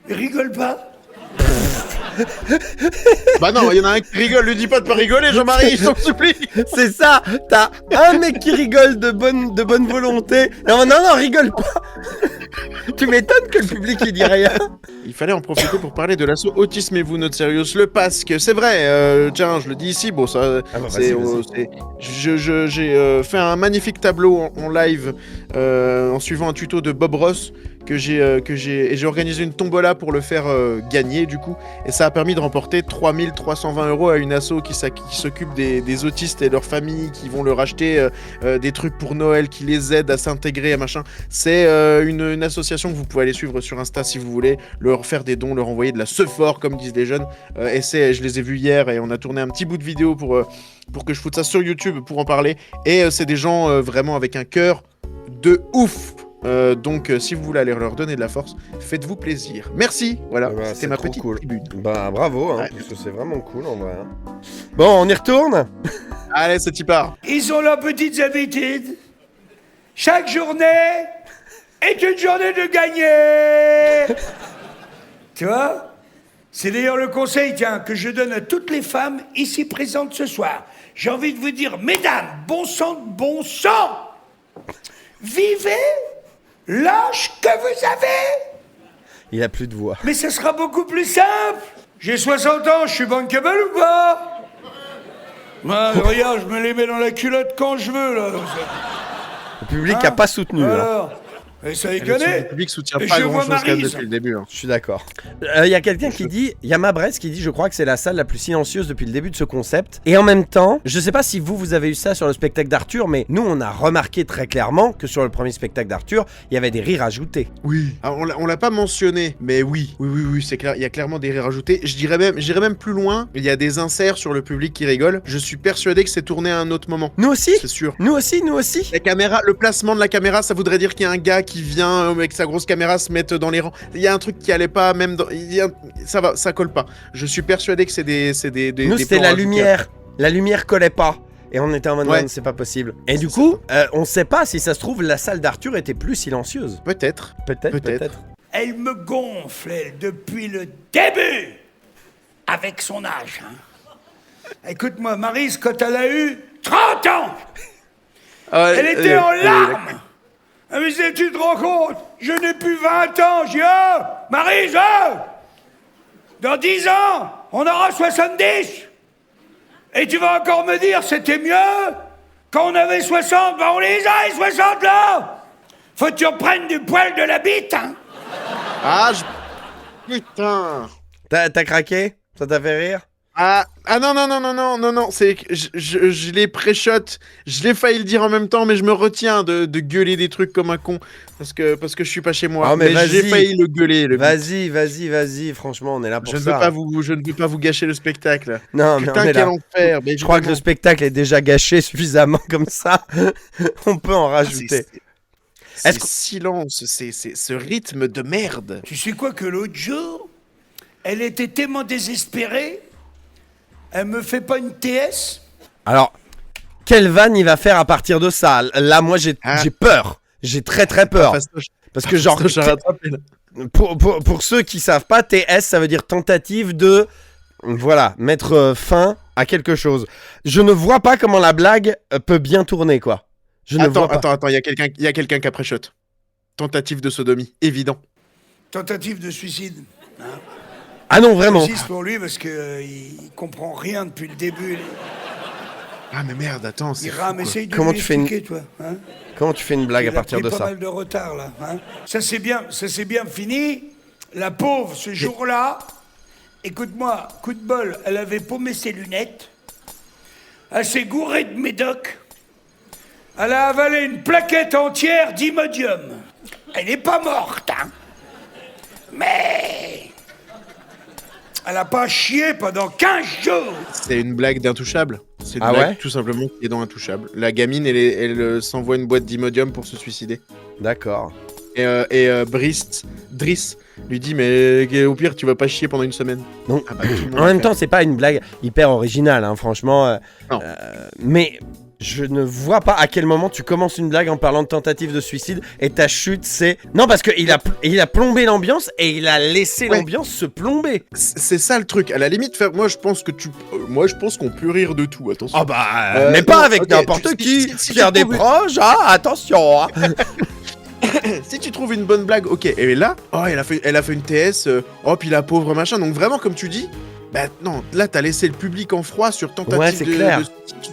S4: Ils rigolent pas.
S2: Bah non, il y en a un qui rigole, lui dis pas de pas rigoler, Jean-Marie, je t'en supplie.
S1: C'est ça, t'as un mec qui rigole de bonne volonté. Non, rigole pas. Tu m'étonnes que le public il dit rien.
S2: Il fallait en profiter pour parler de l'assaut Autisme et vous, notre sérieux, le Pasque. C'est vrai, tiens, je le dis ici, bon, ça,
S1: Ah bah,
S2: c'est,
S1: vas-y.
S2: j'ai fait un magnifique tableau en live en suivant un tuto de Bob Ross et j'ai organisé une tombola pour le faire gagner du coup, et ça a permis de remporter 3320 € à une asso qui s'occupe des autistes et leurs familles, qui vont leur acheter des trucs pour Noël, qui les aident à s'intégrer à machin. C'est une association que vous pouvez aller suivre sur Insta si vous voulez, leur faire des dons, leur envoyer de la sephore comme disent les jeunes, et je les ai vus hier et on a tourné un petit bout de vidéo pour que je foute ça sur YouTube pour en parler, et c'est des gens vraiment avec un cœur de ouf. Donc si vous voulez aller leur donner de la force, faites-vous plaisir. Merci, voilà,
S1: Bah,
S2: c'était
S1: c'est
S2: ma
S1: trop
S2: petite
S1: cool.
S2: tribune.
S1: Bah bravo, hein,
S2: Ouais.
S1: parce que c'est vraiment cool en vrai. Hein. Bon, on y retourne.
S2: Allez, c'est y part.
S4: Ils ont leurs petites habitudes. Chaque journée est une journée de gagner. Tu vois? C'est d'ailleurs le conseil, tiens, que je donne à toutes les femmes ici présentes ce soir. J'ai envie de vous dire, mesdames, bon sang, vivez l'âge que vous avez.
S1: Il a plus de voix.
S4: Mais ça sera beaucoup plus simple. J'ai 60 ans, je suis bankable ou pas? Regarde, je me les mets dans la culotte quand je veux, là.
S1: Le public a pas soutenu. Hein.
S4: Alors, et ça
S2: Le
S4: déconne.
S2: public soutient
S4: Et
S2: pas
S4: je vois
S2: grand-chose quand même
S4: Maryse.
S2: depuis le début. Hein.
S1: Je suis d'accord. Il y a quelqu'un qui dit, il y a Mabresse qui dit, je crois que c'est la salle la plus silencieuse depuis le début de ce concept. Et en même temps, je sais pas si vous avez eu ça sur le spectacle d'Arthur, mais nous on a remarqué très clairement que sur le premier spectacle d'Arthur, il y avait des rires ajoutés.
S2: Oui. Alors, on l'a pas mentionné, mais oui, c'est clair. Il y a clairement des rires ajoutés. J'irais même plus loin. Il y a des inserts sur le public qui rigole. Je suis persuadé que c'est tourné à un autre moment.
S1: Nous aussi.
S2: C'est sûr.
S1: Nous aussi.
S2: La caméra, le placement de la caméra, ça voudrait dire qu'il y a un gars qui vient avec sa grosse caméra se mettre dans les rangs. Il y a un truc qui allait pas, même dans... ça colle pas. Je suis persuadé que c'est des
S1: Nous c'était
S2: plans
S1: la
S2: rajoutés.
S1: lumière. La lumière collait pas. Et on était en mode,
S2: Ouais.
S1: non, c'est pas possible. Et du coup, on sait pas si ça se trouve, la salle d'Arthur était plus silencieuse.
S2: Peut-être.
S1: Peut-être.
S4: Elle me gonfle, elle, depuis le début, avec son âge. Hein. Écoute-moi, Maryse, quand elle a eu 30 ans, elle était en larmes. Ah, mais si tu te rends compte, je n'ai plus 20 ans. Je dis, oh, Maryse, oh, dans 10 ans, on aura 70. Et tu vas encore me dire, c'était mieux quand on avait 60. Ben on les a, les 60 là. Faut que tu reprennes du poil de la bite, hein.
S2: Ah, putain.
S1: T'as craqué? Ça t'a fait rire?
S2: Ah non, c'est que je l'ai pré-shot, je l'ai failli le dire en même temps, mais je me retiens de gueuler des trucs comme un con, parce que je suis pas chez moi,
S1: Ah, mais
S2: j'ai
S1: vas-y.
S2: failli le gueuler.
S1: Vas-y, franchement, on est là pour
S2: Je ne
S1: ça.
S2: veux pas vous gâcher le spectacle.
S1: Non, mais on
S2: Putain,
S1: est
S2: quel
S1: là.
S2: enfer. Mais
S1: Je crois que le spectacle est déjà gâché suffisamment comme ça. On peut en rajouter.
S2: C'est silence, c'est ce rythme de merde.
S4: Tu sais quoi que l'autre jour, Elle était tellement désespérée, elle me fait pas une TS.
S1: Alors, quelle vanne il va faire à partir de ça? Là, moi, j'ai peur. J'ai très très peur. Parce que genre, pour ceux qui savent pas, TS, ça veut dire tentative de, voilà, mettre fin à quelque chose. Je ne vois pas comment la blague peut bien tourner, quoi.
S2: Attends, il y a quelqu'un qui a pré-shot. Tentative de sodomie, évident.
S4: Tentative de suicide. Hein.
S1: Ah non, vraiment.
S4: Suicide pour lui parce que il comprend rien depuis le début.
S2: Ah mais merde, attends, c'est
S4: il rame, essaye de
S1: Comment
S4: lui
S1: tu fais
S4: expliquer, toi. Hein.
S1: Comment tu fais une blague à partir de ça?
S4: Il a pas mal de retard là. Hein. Ça c'est bien fini. La pauvre, ce jour-là, écoute-moi, coup de bol, elle avait paumé ses lunettes. Elle s'est gourée de médoc. Elle a avalé une plaquette entière d'Imodium. Elle n'est pas morte, hein. Mais elle a pas chié pendant 15 jours.
S2: C'est une blague d'Intouchable. C'est une blague
S1: ouais
S2: tout simplement qui est dans Intouchable. La gamine, elle s'envoie une boîte d'Imodium pour se suicider.
S1: D'accord.
S2: Et Driss lui dit mais au pire tu vas pas chier pendant une semaine.
S1: Donc,
S2: Ah bah, tout le monde
S1: en
S2: va
S1: même
S2: faire.
S1: temps, c'est pas une blague hyper originale, hein, franchement.
S2: Non.
S1: Mais je ne vois pas à quel moment tu commences une blague en parlant de tentative de suicide et ta chute, c'est... Non, parce qu'il a plombé l'ambiance et il a laissé l'ambiance se plomber.
S2: C'est ça le truc. À la limite, moi je pense qu'on peut rire de tout. Attention.
S1: Ah bah, mais pas
S2: non,
S1: avec
S2: ok,
S1: n'importe qui.
S2: si
S1: Qui a
S2: tu
S1: des
S2: trouves-
S1: proches, ah, attention. Hein.
S2: Si tu trouves une bonne blague, ok. Et là, oh, elle a fait une TS. Oh, puis la pauvre machin. Donc vraiment, comme tu dis, bah non, là t'as laissé le public en froid sur tentative
S1: Ouais, c'est clair.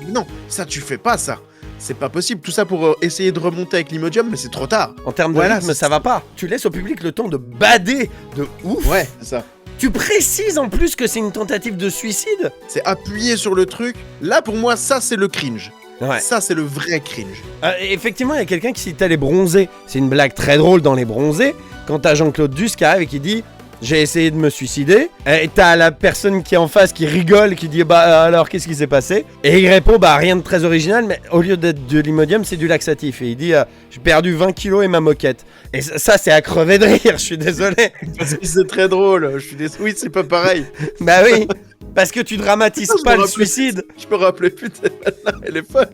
S2: Non, ça tu fais pas ça. C'est pas possible. Tout ça pour essayer de remonter avec l'Imodium, mais c'est trop tard.
S1: En termes de
S2: Voilà,
S1: rythme,
S2: c'est-
S1: ça va pas. Tu laisses au public le temps de bader de ouf.
S2: Ouais, c'est ça.
S1: Tu précises en plus que c'est une tentative de suicide.
S2: C'est appuyer sur le truc. Là, pour moi, ça c'est le cringe.
S1: Ouais.
S2: Ça c'est le vrai cringe.
S1: Effectivement, il y a quelqu'un qui citait les bronzés. C'est une blague très drôle dans les bronzés. Quand t'as Jean-Claude Duss qui arrive et qui dit j'ai essayé de me suicider. Et t'as la personne qui est en face qui rigole, qui dit bah alors qu'est-ce qui s'est passé? Et il répond bah rien de très original, mais au lieu d'être de l'Imodium, c'est du laxatif. Et il dit j'ai perdu 20 kilos et ma moquette. Et ça c'est à crever de rire, je suis désolé.
S2: Parce que c'est très drôle. Je suis désolé. Oui, c'est pas pareil.
S1: Bah oui, parce que tu dramatises
S2: Je
S1: pas
S2: me
S1: le
S2: rappelais-
S1: suicide.
S2: Je me rappelais plus de celle-là. Elle est folle.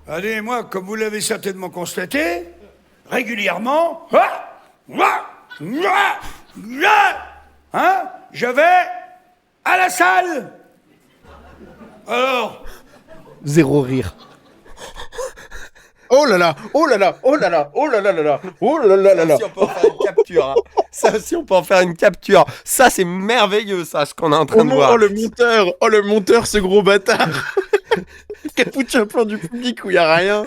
S4: Allez, moi, comme vous l'avez certainement constaté, régulièrement, hein, je vais à la salle. Alors,
S1: Zéro rire.
S2: Oh là là, oh là là, oh là là, oh là là là là, oh là là là là.
S1: Ça aussi, on peut en faire une capture. Hein. Ça aussi, on peut en faire une capture. Ça, c'est merveilleux, ça, ce qu'on est en train de voir.
S2: Oh le monteur, ce gros bâtard. Capuchin plan du public où il y a rien.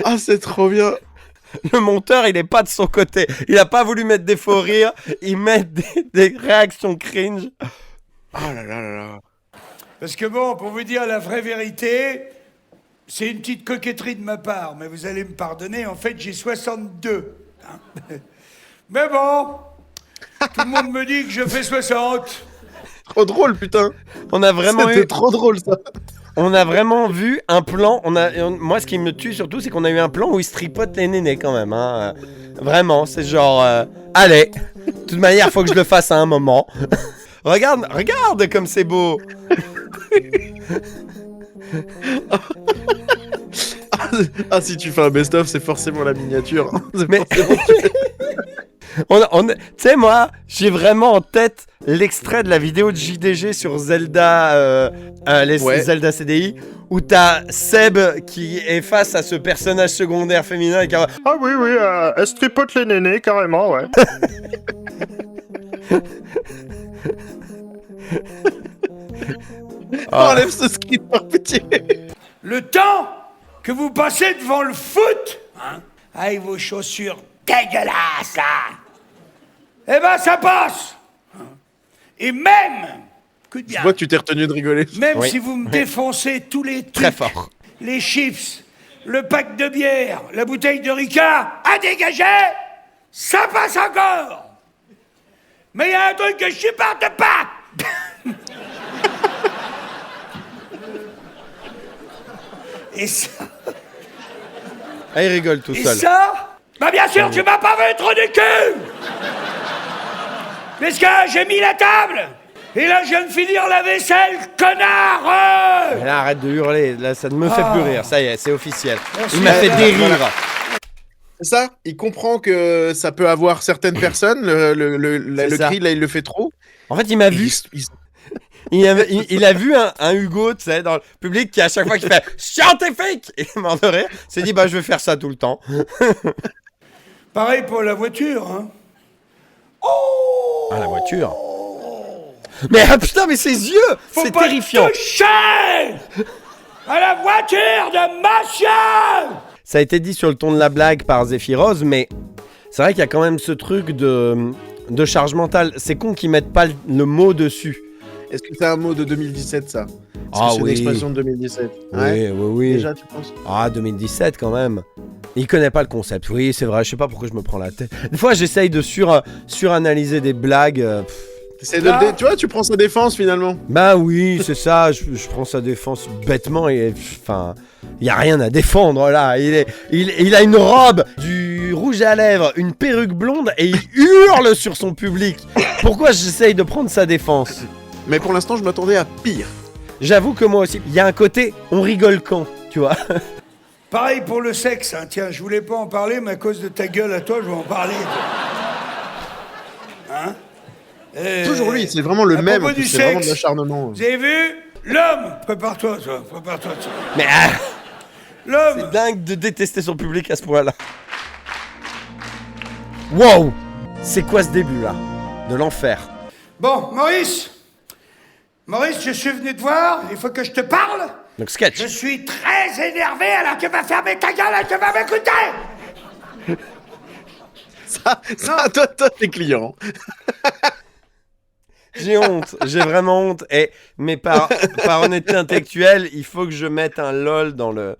S2: Ah, c'est trop bien.
S1: Le monteur, il est pas de son côté. Il a pas voulu mettre des faux rires. Il met des réactions cringe.
S2: Oh là là là là.
S4: parce que bon, pour vous dire la vraie vérité, c'est une petite coquetterie de ma part, mais vous allez me pardonner, en fait, j'ai 62. Hein. Mais bon, tout le monde me dit que je fais 60.
S2: Trop drôle, putain.
S1: On a vraiment
S2: C'était
S1: eu...
S2: trop drôle, ça.
S1: On a vraiment vu un plan. Moi, ce qui me tue surtout, c'est qu'on a eu un plan où il se tripote les nénés quand même. Hein. Vraiment, c'est genre, allez. De toute manière, faut que je le fasse à un moment. regarde comme c'est beau.
S2: Ah, si tu fais un best-of, c'est forcément la miniature. C'est
S1: Mais tu sais, moi, j'ai vraiment en tête l'extrait de la vidéo de JDG sur Zelda, Zelda CDI, où t'as Seb qui est face à ce personnage secondaire féminin et qui a...
S5: Ah oui, elle se tripote les nénés, carrément, ouais.
S2: Enlève ce screen par pitié.
S4: Le temps que vous passez devant le foot, hein, avec vos chaussures dégueulasses, là, eh ben ça passe. Et même, écoute
S2: Je
S4: bien,
S2: vois que tu t'es retenu de rigoler.
S4: même
S1: Oui.
S4: si vous me défoncez tous les trucs,
S1: Très fort.
S4: les chips, le pack de bière, la bouteille de Ricard à dégager, ça passe encore. Mais il y a un truc que je supporte pas. Et ça,
S1: Ah, il rigole tout
S4: et
S1: seul.
S4: ça, bah bien sûr, tu m'as pas vu trop du cul. Qu'est-ce que j'ai mis la table? Et là, je viens de finir la vaisselle, connard!
S1: Mais là, arrête de hurler, là, ça ne me fait plus rire, ça y est, c'est officiel.
S4: Merci.
S1: Il m'a fait des rires.
S2: Voilà. C'est ça, il comprend que ça peut avoir certaines personnes, le
S1: ça.
S2: cri, là, il le fait trop.
S1: En fait, il m'a vu, il a vu un Hugo, tu sais, dans le public qui, à chaque fois qu'il fait « Scientifique !» Il est mort de rire, il s'est dit « Bah, je vais faire ça tout le temps. »
S4: Pareil pour la voiture, hein.
S1: Ah, la voiture. Mais ah, putain, mais ses yeux,
S4: Faut
S1: c'est
S4: pas
S1: terrifiant.
S4: toucher à la voiture de monsieur!
S1: Ça a été dit sur le ton de la blague par Zephyros, mais c'est vrai qu'il y a quand même ce truc de charge mentale. C'est con qu'ils mettent pas le mot dessus.
S2: Est-ce que c'est un mot de 2017, ça? Est-ce
S1: Ah
S2: que c'est
S1: oui.
S2: une expression de 2017?
S1: Oui.
S2: Déjà, tu penses?
S1: Ah, 2017 quand même. Il connaît pas le concept. Oui, c'est vrai, je sais pas pourquoi je me prends la tête. Des fois, j'essaye de suranalyser des blagues.
S2: Tu vois, tu prends sa défense, finalement.
S1: Bah oui, c'est ça, je prends sa défense bêtement et enfin, il y a rien à défendre là. Il a une robe, du rouge à lèvres, une perruque blonde et il hurle sur son public. Pourquoi j'essaye de prendre sa défense?
S2: Mais pour l'instant, je m'attendais à pire.
S1: J'avoue que moi aussi, il y a un côté, on rigole quand, tu vois.
S4: Pareil pour le sexe, hein. Tiens, je voulais pas en parler, mais à cause de ta gueule à toi, je vais en parler. Hein?
S2: Toujours lui, c'est vraiment le
S4: à
S2: même,
S4: propos du
S2: c'est vraiment de
S4: sexe,
S2: l'acharnement.
S4: Vous avez vu? L'homme! Prépare-toi, toi, prépare-toi.
S1: Mais c'est
S4: L'homme!
S1: dingue de détester son public à ce point-là. Wow! C'est quoi ce début là? De l'enfer.
S4: Bon, Maurice, je suis venu te voir, il faut que je te parle.
S1: Donc sketch.
S4: Je suis très énervé, alors tu vas fermer ta gueule et tu vas m'écouter.
S2: Ça, toi, t'es client.
S1: J'ai honte, j'ai vraiment honte. Mais par honnêteté intellectuelle, il faut que je mette un lol dans le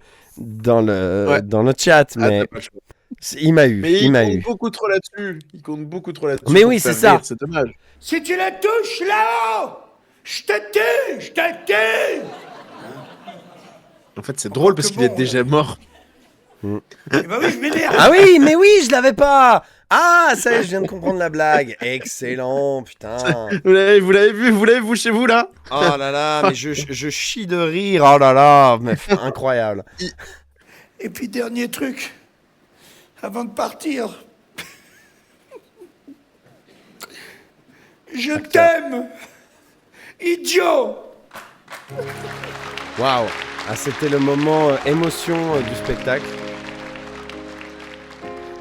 S1: chat. Mais
S2: t'as pas le choix.
S1: il m'a eu,
S2: Mais
S1: il m'a
S2: compte
S1: eu.
S2: beaucoup trop là-dessus. Il compte beaucoup trop là-dessus.
S1: Mais
S2: pour
S1: oui,
S2: faire
S1: c'est ça.
S2: rire, c'est dommage.
S4: Si tu la touches là-haut, je te tue.
S2: En fait, c'est drôle parce
S4: que
S2: qu'il est
S4: bon,
S2: déjà mort.
S4: Eh ben oui, je m'énerve.
S1: Ah oui, mais oui, je l'avais pas. Ah, ça y est, je viens de comprendre la blague. Excellent, putain.
S2: Vous l'avez vu chez vous là?
S1: Oh là là, mais je chie de rire. Oh là là, mais incroyable.
S4: Et puis dernier truc, avant de partir, je t'aime, idiot.
S1: Waouh. Ah, c'était le moment émotion du spectacle.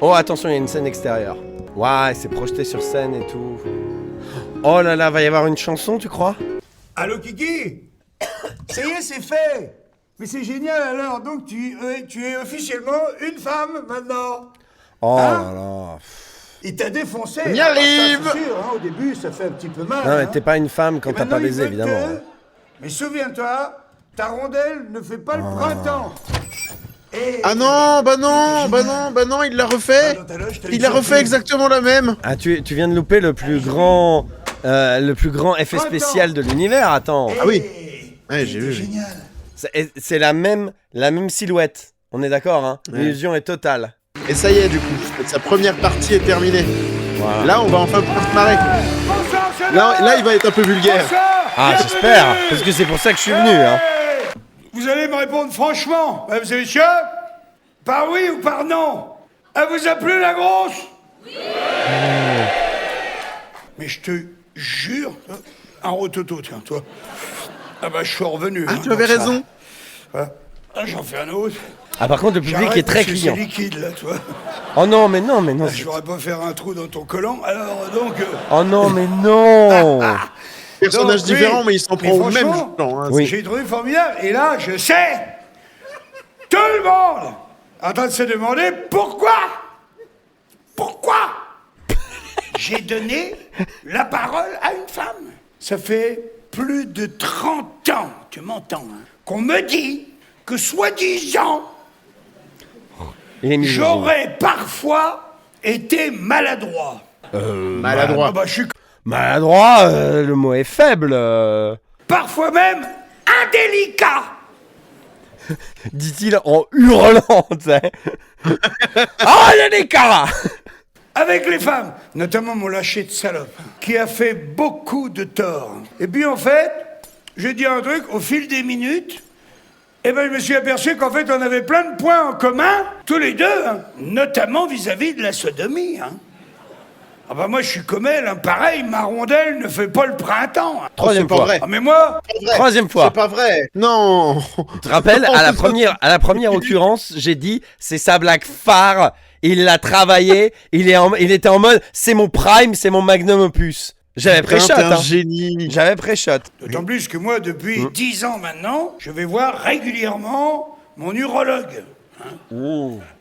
S1: Oh, attention, il y a une scène extérieure. Waouh, c'est projeté sur scène et tout. Oh là là, va y avoir une chanson, tu crois?
S4: Allô Kiki? Ça y est, c'est fait. Mais c'est génial alors, donc tu es officiellement une femme maintenant.
S1: Oh
S4: Hein?
S1: là là.
S4: Il t'a défoncé.
S2: On y
S4: alors, ça,
S2: arrive.
S4: c'est sûr, hein, au début, ça fait un petit peu mal.
S1: Non, mais
S4: hein.
S1: t'es pas une femme quand
S4: Et
S1: t'as pas
S4: maintenant, il
S1: baisé,
S4: veut
S1: évidemment.
S4: que- Mais souviens-toi, ta rondelle ne fait pas le printemps. Et...
S2: Ah non, bah non, il l'a refait.
S4: Pardon, tout à l'heure, je t'ai
S2: Il
S4: dit
S2: a refait
S4: surprise.
S2: exactement la même.
S1: Ah, tu viens de louper le plus grand effet spécial de l'univers, attends.
S2: Ah oui.
S4: Et-
S2: Ouais, j'ai
S4: c'était
S2: vu.
S4: génial.
S1: C'est la même silhouette. On est d'accord, hein?
S2: Ouais.
S1: L'illusion est totale.
S2: Et ça y est, du coup, sa première partie est terminée.
S1: Voilà.
S2: Là, on va enfin pouvoir se marrer.
S4: Bonsoir, jeune
S2: Là,
S4: homme.
S2: il va être un peu vulgaire.
S4: Bonsoir,
S1: Ah,
S4: bienvenue.
S1: j'espère, parce que c'est pour ça que je suis venu, hein.
S4: Hey, vous allez me répondre franchement, mesdames et messieurs, par oui ou par non. Elle vous a plu, la grosse? Oui. Mais je te jure, un rototo, tiens, toi. Ah bah, je suis revenu.
S2: Ah,
S4: hein,
S2: tu avais
S4: donc ça.
S2: raison.
S4: Ouais. Ah, j'en fais un autre.
S1: Ah, par contre, le public
S4: J'arrête
S1: est très
S4: parce que
S1: client.
S4: C'est liquide, là, toi.
S1: Oh non, mais non, mais non.
S4: Je voudrais pas faire un trou dans ton collant, alors donc...
S1: Oh non, mais non.
S2: Personnage
S4: Donc, oui.
S2: différent, mais il s'en
S4: Mais
S2: prend au même
S4: franchement,
S2: genre. Hein.
S1: Oui.
S4: J'ai trouvé formidable. Et là, je sais, tout le monde est en train de se demander pourquoi j'ai donné la parole à une femme. Ça fait plus de 30 ans, tu m'entends, hein, qu'on me dit que soi-disant,
S1: Il est misogyne.
S4: j'aurais parfois été maladroit.
S2: Maladroit.
S4: Ah bah, je suis
S1: Maladroit, le mot est faible.
S4: parfois même indélicat.
S1: Dit-il en hurlant, tu sais. Oh, il y a des cas.
S4: avec les femmes, notamment mon lâcher de salope, qui a fait beaucoup de tort. Et puis en fait, je vais dire un truc, au fil des minutes, je me suis aperçu qu'en fait on avait plein de points en commun, tous les deux, hein, notamment vis-à-vis de la sodomie. Hein. Ah bah moi je suis comme elle, hein, pareil, ma rondelle ne fait pas le printemps. Hein.
S1: Troisième fois.
S2: Vrai.
S4: Ah mais moi,
S1: Troisième fois.
S2: C'est pas vrai. Non.
S1: Tu te rappelles, à la première occurrence, j'ai dit, c'est sa blague phare, il l'a travaillé, il était en mode, c'est mon prime, c'est mon magnum opus. J'avais pré-shot,
S2: T'es un
S1: hein.
S2: génie.
S1: J'avais pré-shot.
S4: d'autant plus que moi depuis 10 ans maintenant, je vais voir régulièrement mon urologue. Hein.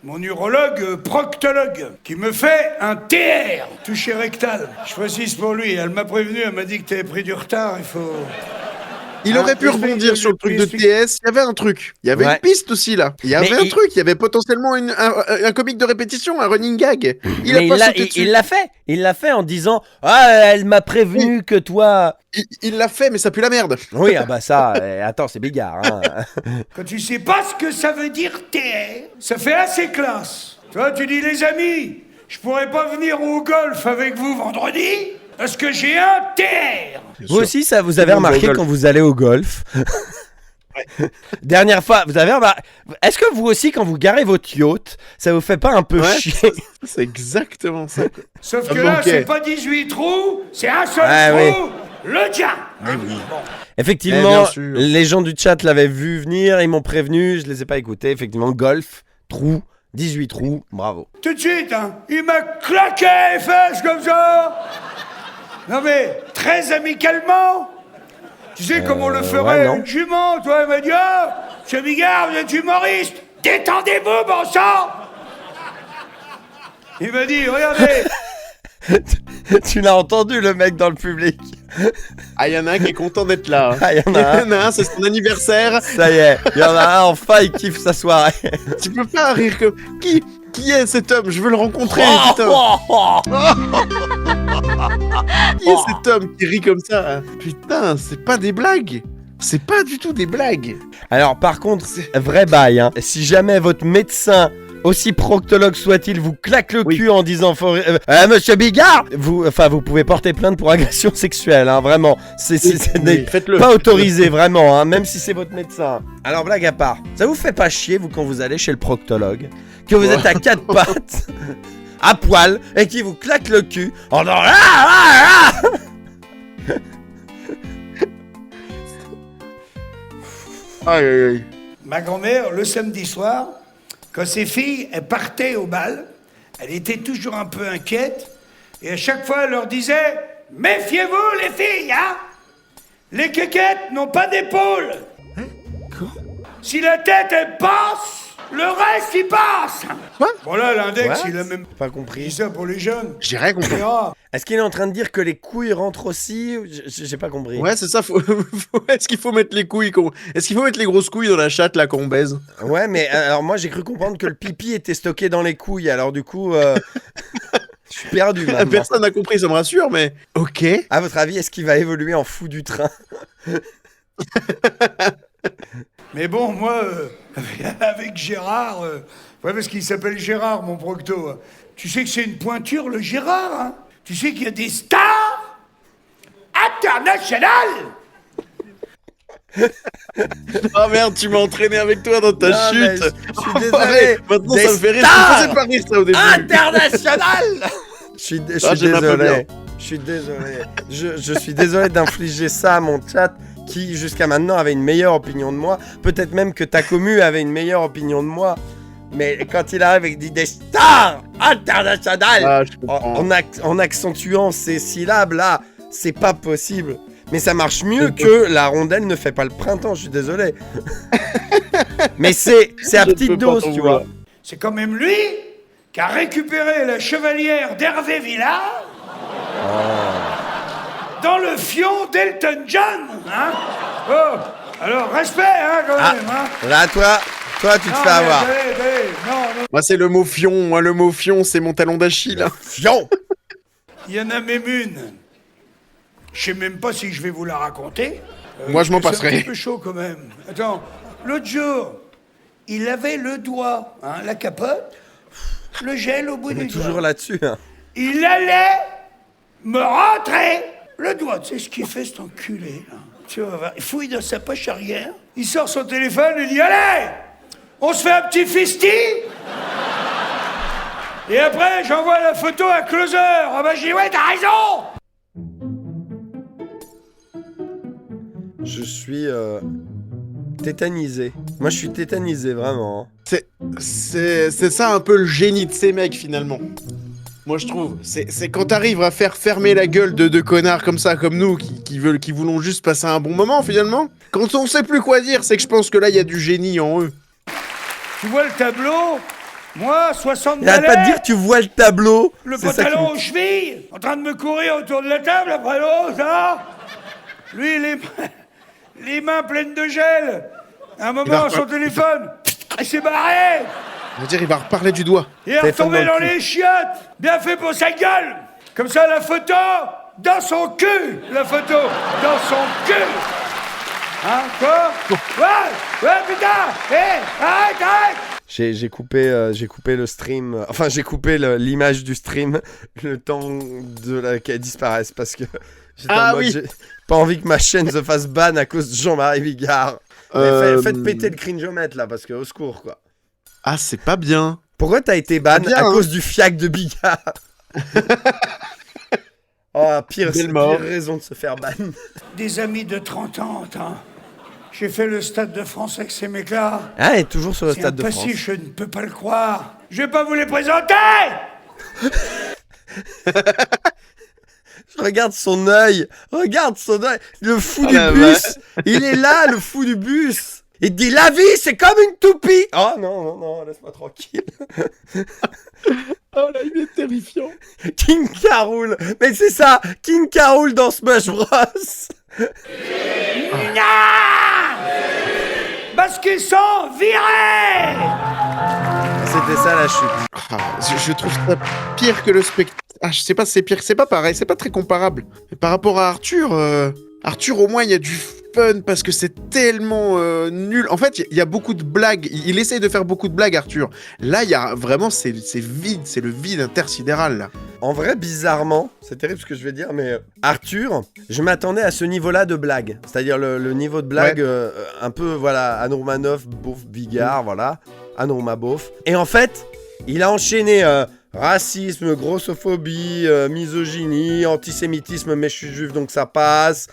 S4: Mon urologue proctologue, qui me fait un TR, toucher rectal. Je précise pour lui, elle m'a prévenu, elle m'a dit que t'avais pris du retard, il faut...
S2: Il aurait pu
S4: explique,
S2: rebondir sur le truc de
S4: explique.
S2: TS. Il y avait un truc. Il y avait
S1: Ouais.
S2: une piste aussi là. Il y avait un truc. Il y avait potentiellement un comique de répétition, un running gag. Il
S1: Mais
S2: a pas sauté dessus.
S1: il l'a fait. Il l'a fait en disant, ah, elle m'a prévenu que toi...
S2: Il l'a fait, mais ça pue la merde.
S1: Oui, ah bah ça, attends, c'est Bigard. Hein.
S4: Quand tu sais pas ce que ça veut dire TR, ça fait assez classe. Toi, tu dis, les amis, je pourrais pas venir au golf avec vous vendredi parce que j'ai un TR.
S1: Vous aussi, ça vous avez
S2: Tout le monde
S1: remarqué
S2: va au golf.
S1: quand vous allez au golf. Dernière fois, vous avez remarqué. Est-ce que vous aussi, quand vous garez votre yacht, ça vous fait pas un peu
S2: Ouais,
S1: chier?
S2: c'est exactement ça.
S4: Sauf
S2: Ça
S4: que là,
S2: manquait.
S4: c'est pas 18 trous, c'est un seul
S1: Ah,
S4: trou, le dia.
S1: Effectivement,
S2: bien sûr.
S1: les gens du chat l'avaient vu venir, ils m'ont prévenu, je les ai pas écoutés. Effectivement, golf, trou, 18 trous, bravo.
S4: Tout de suite, hein, il m'a claqué les fesses comme ça. Non mais, très amicalement. Tu sais comment on le ferait
S1: ouais, non.
S4: une jument, toi, il m'a dit, ah, monsieur Bigard, vous êtes humoriste, détendez-vous, bon sang. Il m'a dit, regardez,
S1: Tu l'as entendu, le mec dans le public.
S2: Ah, il y en a un qui est content d'être là. hein.
S1: Ah, il y en
S2: Il y
S1: a un.
S2: en a un, c'est son anniversaire.
S1: Ça y est, il y en a un, enfin, il kiffe sa soirée.
S2: Tu peux pas rire comme. Qui est cet homme? Je veux le rencontrer, putain. Qui est cet homme qui rit comme ça? hein Putain, c'est pas des blagues. C'est pas du tout des blagues.
S1: Alors, par contre, vrai bail, hein. Si jamais votre médecin, aussi proctologue soit-il, vous claque le
S2: Oui.
S1: cul en disant Monsieur Bigard, vous pouvez porter plainte pour agression sexuelle, hein, vraiment. C'est
S2: Oui, faites-le.
S1: pas autorisé, vraiment, hein, même si c'est votre médecin. Alors, blague à part, ça vous fait pas chier, vous, quand vous allez chez le proctologue, que vous êtes à quatre pattes, à poil, et qui vous claque le cul en disant
S2: Aïe, aïe, aïe.
S4: ma grand-mère, le samedi soir, quand ses filles, elles partaient au bal, elle était toujours un peu inquiète, et à chaque fois, elle leur disait « Méfiez-vous, les filles, hein! Les quéquettes n'ont pas d'épaule! Si la tête, elle passe, le reste, il passe! »
S2: Quoi?
S4: Bon là, l'index,
S1: What?
S4: il a même
S1: Pas
S4: dit
S1: compris.
S4: ça pour les jeunes.
S2: J'ai rien
S4: On
S2: compris.
S4: verra.
S1: Est-ce qu'il est en train de dire que les couilles rentrent aussi? J'ai pas compris.
S2: Ouais, c'est ça. Est-ce qu'il faut mettre les couilles Est-ce qu'il faut mettre les grosses couilles dans la chatte là qu'on baise?
S1: Ouais, mais alors moi j'ai cru comprendre que le pipi était stocké dans les couilles, alors du coup, je suis perdu maintenant.
S2: Personne n'a compris, ça me rassure, mais ok.
S1: À votre avis, est-ce qu'il va évoluer en fou du train?
S4: Mais bon, moi, avec Gérard, ouais, parce qu'il s'appelle Gérard, mon procto, hein. Tu sais que c'est une pointure, le Gérard, hein. Tu sais qu'il y a des stars internationales.
S2: Oh merde, tu m'as entraîné avec toi dans ta
S1: Non, mais
S2: chute.
S1: je suis
S2: Ouais,
S1: désolé.
S2: maintenant
S1: Des
S2: ça me fait rire.
S1: stars
S2: Ça me faisait pas rire ça au début.
S1: International. Je suis
S2: Ah, j'aime un peu bien.
S1: désolé. Je suis désolé. Je suis désolé d'infliger ça à mon chat qui jusqu'à maintenant avait une meilleure opinion de moi. Peut-être même que ta commu avait une meilleure opinion de moi. Mais quand il arrive et qu'il dit des stars internationales
S2: Ah, je comprends.
S1: en accentuant ces syllabes là, c'est pas possible. Mais ça marche mieux que la rondelle ne fait pas le printemps, je suis désolé. Mais c'est à
S2: Je
S1: petite
S2: peux pas
S1: dose,
S2: t'en
S1: tu vois.
S2: vouloir.
S4: C'est quand même lui qui a récupéré la chevalière d'Hervé Villard dans le fion d'Elton John, hein. Oh, alors respect, hein, quand
S1: Ah,
S4: même, hein.
S1: là, toi, tu te
S4: Non,
S1: fais
S4: mais
S1: avoir.
S4: attendez, non,
S2: Moi, c'est le mot fion. Moi, le mot fion, c'est mon talon d'Achille.
S1: Fion.
S4: il y en a même une. Je sais même pas si je vais vous la raconter.
S2: Moi, je m'en
S4: parce que C'est un
S2: passerai.
S4: petit peu chaud quand même. Attends, l'autre jour, il avait le doigt, hein, la capote, le gel au bout
S1: On est
S4: du doigt.
S1: toujours là-dessus. Hein.
S4: il allait me rentrer le doigt. Tu sais ce qu'il fait, cet enculé, là? Tu vois, il fouille dans sa poche arrière, il sort son téléphone, il dit « Allez, on se fait un petit fisti !» Et après, j'envoie la photo à Closer. Ah bah, je dis « Ouais, t'as raison !»
S1: Je suis tétanisé. Moi, je suis tétanisé, vraiment.
S2: C'est ça un peu le génie de ces mecs, finalement. Moi, je trouve. C'est quand t'arrives à faire fermer la gueule de connards comme ça, comme nous, qui voulons juste passer un bon moment, finalement. Quand on sait plus quoi dire, c'est que je pense que là, il y a du génie en eux.
S4: Tu vois le tableau? Moi, 60
S1: Il arrête pas de dire tu vois le tableau.
S4: Le
S1: C'est ça
S4: pantalon aux chevilles, en train de me courir autour de la table après l'autre, ça. Lui, les mains pleines de gel. À un moment, son téléphone, il s'est barré.
S2: On va dire, il va reparler du doigt.
S4: Il est retombé dans les chiottes. Bien fait pour sa gueule. Comme ça, la photo, dans son cul. La photo, dans son cul. Hein, quoi? Ouais, putain. Arrête.
S1: J'ai coupé le stream. Enfin, j'ai coupé l'image du stream le temps qu'elle disparaisse parce que j'étais en mode, j'ai pas envie que ma chaîne se fasse ban à cause de Jean-Marie Bigard. Faites péter le cringeomètre là parce que au secours quoi.
S2: Ah, c'est pas bien.
S1: Pourquoi t'as été ban
S2: bien,
S1: à cause du fiac de Bigard? Oh, pire raison de se faire ban.
S4: Des amis de 30 ans, hein. J'ai fait le Stade de France avec ces mecs-là.
S1: Ah, elle est toujours sur le Stade de France.
S4: C'est impossible, je ne peux pas le croire. Je vais pas vous les présenter.
S1: Je regarde son œil. Le fou du bus. Il est là, le fou du bus. Il dit la vie, c'est comme une toupie. Oh non, laisse-moi tranquille.
S2: Oh là, il est terrifiant.
S1: King K. Rool. Mais c'est ça, King K. Rool dans Smash Bros.
S4: Parce qu'ils sont virés.
S1: C'était ça la chute.
S2: Je trouve ça pire que le spectacle. Ah, je sais pas, c'est pire, c'est pas pareil, c'est pas très comparable. Mais par rapport à Arthur, Arthur au moins il y a du fun parce que c'est tellement nul. En fait, il y a beaucoup de blagues. Il essaye de faire beaucoup de blagues, Arthur. Là, il y a vraiment, c'est vide, c'est le vide intersidéral là.
S1: En vrai, bizarrement, c'est terrible ce que je vais dire, mais Arthur, je m'attendais à ce niveau-là de blague. C'est-à-dire le niveau de blague un peu, voilà, Anourmanov, Beauf, Bigard, voilà. Anourma Beauf. Et en fait, il a enchaîné racisme, grossophobie, misogynie, antisémitisme, mais je suis juif donc ça passe.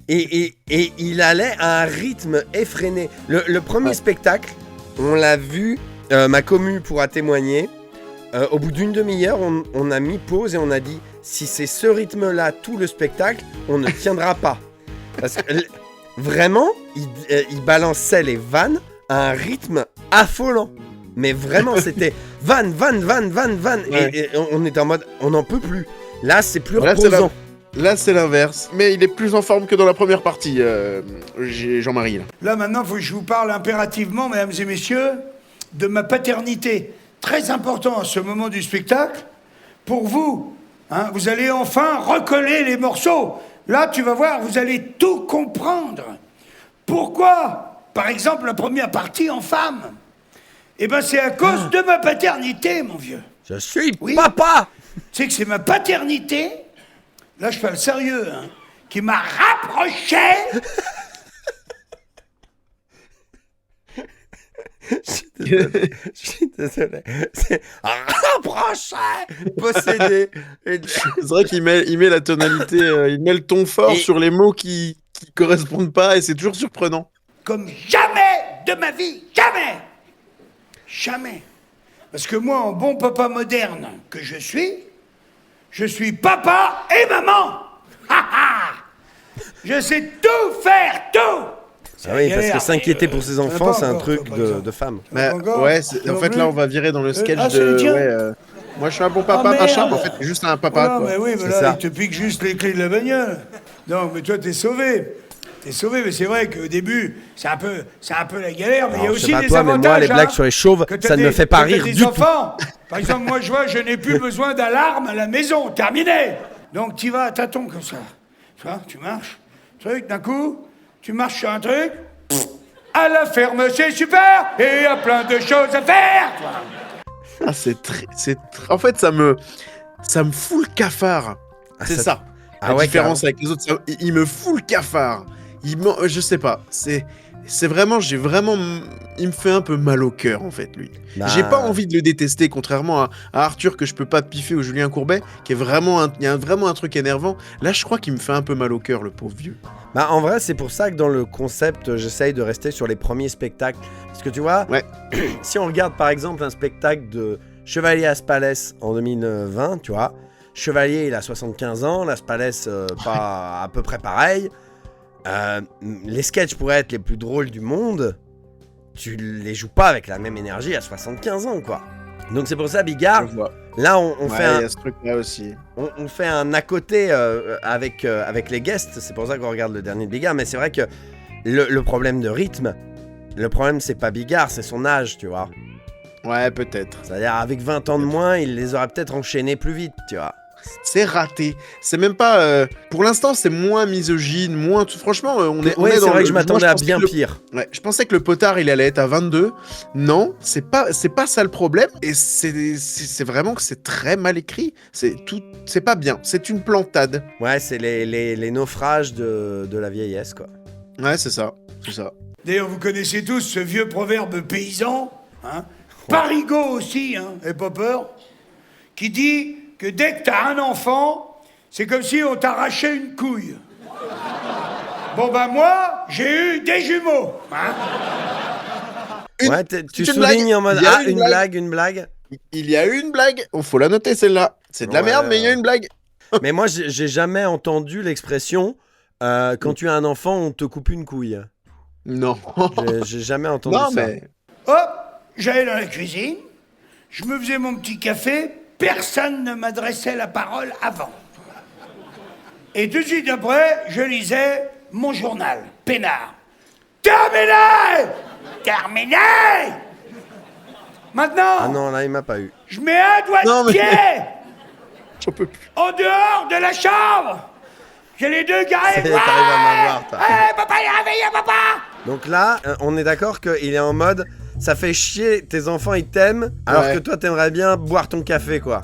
S1: Et il allait à un rythme effréné. Le premier spectacle, on l'a vu, ma commu pourra témoigner. Au bout d'une demi-heure, on a mis pause et on a dit si c'est ce rythme-là tout le spectacle, on ne tiendra pas. Parce que vraiment, il balançait les vannes à un rythme affolant. Mais vraiment, c'était van. Et on était en mode, on n'en peut plus. Là, c'est plus reposant.
S2: Là, c'est l'inverse. Mais il est plus en forme que dans la première partie, Jean-Marie.
S4: Là, maintenant, il faut que je vous parle impérativement, mesdames et messieurs, de ma paternité. Très important à ce moment du spectacle. Pour vous, hein, vous allez enfin recoller les morceaux. Là, tu vas voir, vous allez tout comprendre. Pourquoi, par exemple, la première partie en femme? Eh ben, c'est à cause de ma paternité, mon vieux.
S1: Je suis papa.
S4: Tu sais que c'est ma paternité, là je parle sérieux, hein, qui m'a rapproché.
S1: Je suis désolé. C'est rapproché, possédé.
S2: C'est vrai qu'il met la tonalité, il met le ton fort sur les mots qui correspondent pas et c'est toujours surprenant.
S4: Comme jamais de ma vie, jamais. Parce que moi, en bon papa moderne que je suis papa et maman. Je sais tout faire, tout.
S1: Ah oui, parce que s'inquiéter pour ses enfants, c'est un truc de femme.
S2: Bah, ouais, en fait, là, on va virer dans le sketch de... moi, je suis un bon papa, machin, mais en fait, c'est juste un papa,
S4: non,
S2: quoi.
S4: mais oui, mais là, il te pique juste les clés de la bagnole. Non, mais toi, t'es sauvé. Mais c'est vrai qu'au début, c'est un peu la galère, mais il y a aussi des avantages.
S1: Mais moi, les blagues sur les chauves, ça ne me fait pas rire du tout.
S4: Par exemple, moi, je vois, je n'ai plus besoin d'alarme à la maison, terminé. Donc, tu vas à tâtons comme ça. Tu vois, tu marches, truc, d'un coup, tu marches sur un truc, à la ferme, c'est super, et il y a plein de choses à faire, toi.
S2: Ah, en fait, ça me... ça me fout le cafard.
S1: Ah,
S2: C'est ça.
S1: Ah
S2: La
S1: ouais,
S2: différence avec les autres, il me fout le cafard. Je sais pas. C'est vraiment, il me fait un peu mal au cœur en fait lui.
S1: Bah,
S2: J'ai pas envie de le détester, contrairement à Arthur que je peux pas piffer, ou Julien Courbet, qui est vraiment, il y a vraiment un truc énervant. Là, je crois qu'il me fait un peu mal au cœur, le pauvre vieux.
S1: Bah en vrai, c'est pour ça que dans le concept, j'essaye de rester sur les premiers spectacles. Parce que tu vois,
S2: Ouais.
S1: si on regarde par exemple un spectacle de Chevalier Aspalès en 2020, tu vois, Chevalier il a 75 ans, l'Aspalès pas à peu près pareil. Les sketchs pourraient être les plus drôles du monde, tu les joues pas avec la même énergie à 75 ans quoi. Donc c'est pour ça Bigard,
S2: Je vois.
S1: là on fait
S2: Ouais, il y a ce truc-là aussi.
S1: on fait un à côté avec les guests, c'est pour ça qu'on regarde le dernier de Bigard, mais c'est vrai que le problème de rythme, le problème c'est pas Bigard, c'est son âge, tu vois.
S2: Ouais, peut-être.
S1: C'est-à-dire avec 20 ans de moins, il les aurait peut-être enchaînés plus vite, tu vois.
S2: C'est raté. C'est même pas. Pour l'instant, c'est moins misogyne, moins. Franchement, on est
S1: Ouais, c'est
S2: dans
S1: vrai que je
S2: moi,
S1: m'attendais à
S2: pensais
S1: bien
S2: que
S1: pire.
S2: Ouais, je pensais que le potard, il allait être à 22. Non, c'est pas ça le problème. Et c'est vraiment que c'est très mal écrit. C'est pas bien. C'est une plantade.
S1: Ouais, c'est les naufrages de la vieillesse, quoi.
S2: Ouais, c'est ça. C'est ça.
S4: D'ailleurs, vous connaissez tous ce vieux proverbe paysan, hein, Parigot aussi, hein, et pas peur, qui dit que dès que t'as un enfant, c'est comme si on t'arrachait une couille. Bon ben moi, j'ai eu des jumeaux, hein.
S1: Ouais, tu
S2: c'est une
S1: soulignes
S2: blague.
S1: en mode
S2: Il y a
S1: ah, une blague.
S2: Il y a eu une blague. Oh, faut la noter celle-là. C'est de la
S1: Ouais.
S2: merde, mais il y a une blague.
S1: Mais moi, j'ai jamais entendu l'expression quand tu as un enfant, on te coupe une couille.
S2: Non.
S1: J'ai jamais entendu
S2: Non,
S1: ça.
S2: mais.
S4: Hop, j'allais dans la cuisine, je me faisais mon petit café, personne ne m'adressait la parole avant. Et tout de suite après, je lisais mon journal, peinard. Terminé! Terminé! Maintenant,
S1: Ah non, là, il m'a pas eu.
S4: je mets un doigt
S2: Non,
S4: de
S2: mais-
S4: pied
S2: J'en peux plus.
S4: en dehors de la chambre. J'ai les deux gars et
S1: T'arrives à m'avoir, toi.
S4: papa, il est réveillé, papa!
S1: Donc là, on est d'accord qu'il est en mode ça fait chier, tes enfants ils t'aiment, alors
S2: Ouais.
S1: que toi t'aimerais bien boire ton café, quoi.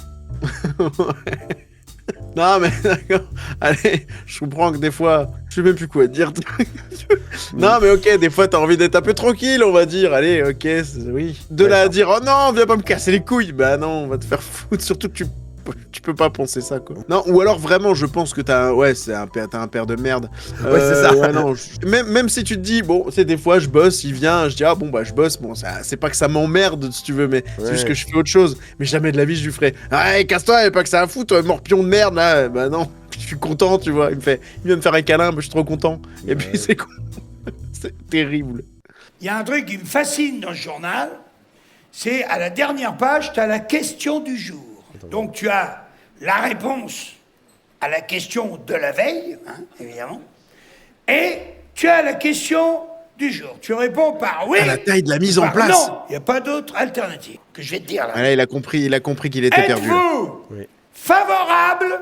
S2: Non, mais d'accord. Allez, je comprends que des fois, je sais même plus quoi dire. Non, mais ok, des fois, t'as envie d'être un peu tranquille, on va dire. Allez, ok, oui. De là à dire, oh non, viens pas me casser les couilles. Bah non, on va te faire foutre. Surtout que tu peux pas penser ça, quoi. Non, ou alors vraiment, je pense que t'as un père de merde.
S1: Ouais, c'est ça.
S2: Ouais, non, même si tu te dis, bon, c'est des fois, je bosse, il vient, je dis, ah bon, bah, je bosse. Bon, c'est pas que ça m'emmerde, si tu veux, mais c'est
S1: Ouais.
S2: juste que je fais autre chose. Mais jamais de la vie, je lui ferai, ah, casse-toi, y'a pas que ça à foutre, morpion de merde, là. Bah non, je suis content, tu vois. Il vient me faire un câlin, bah, je suis trop content. Et puis, c'est con. C'est terrible.
S4: Il y a un truc qui me fascine dans ce journal, c'est à la dernière page, tu as la question du jour. Donc tu as la réponse à la question de la veille, hein, évidemment, et tu as la question du jour. Tu réponds par oui.
S2: À la taille de la mise en
S4: par
S2: place.
S4: Non, il n'y a pas d'autre alternative que je vais te dire là.
S2: Ah là, il a compris qu'il était perdu. là.
S4: Êtes-vous
S1: Oui.
S4: favorable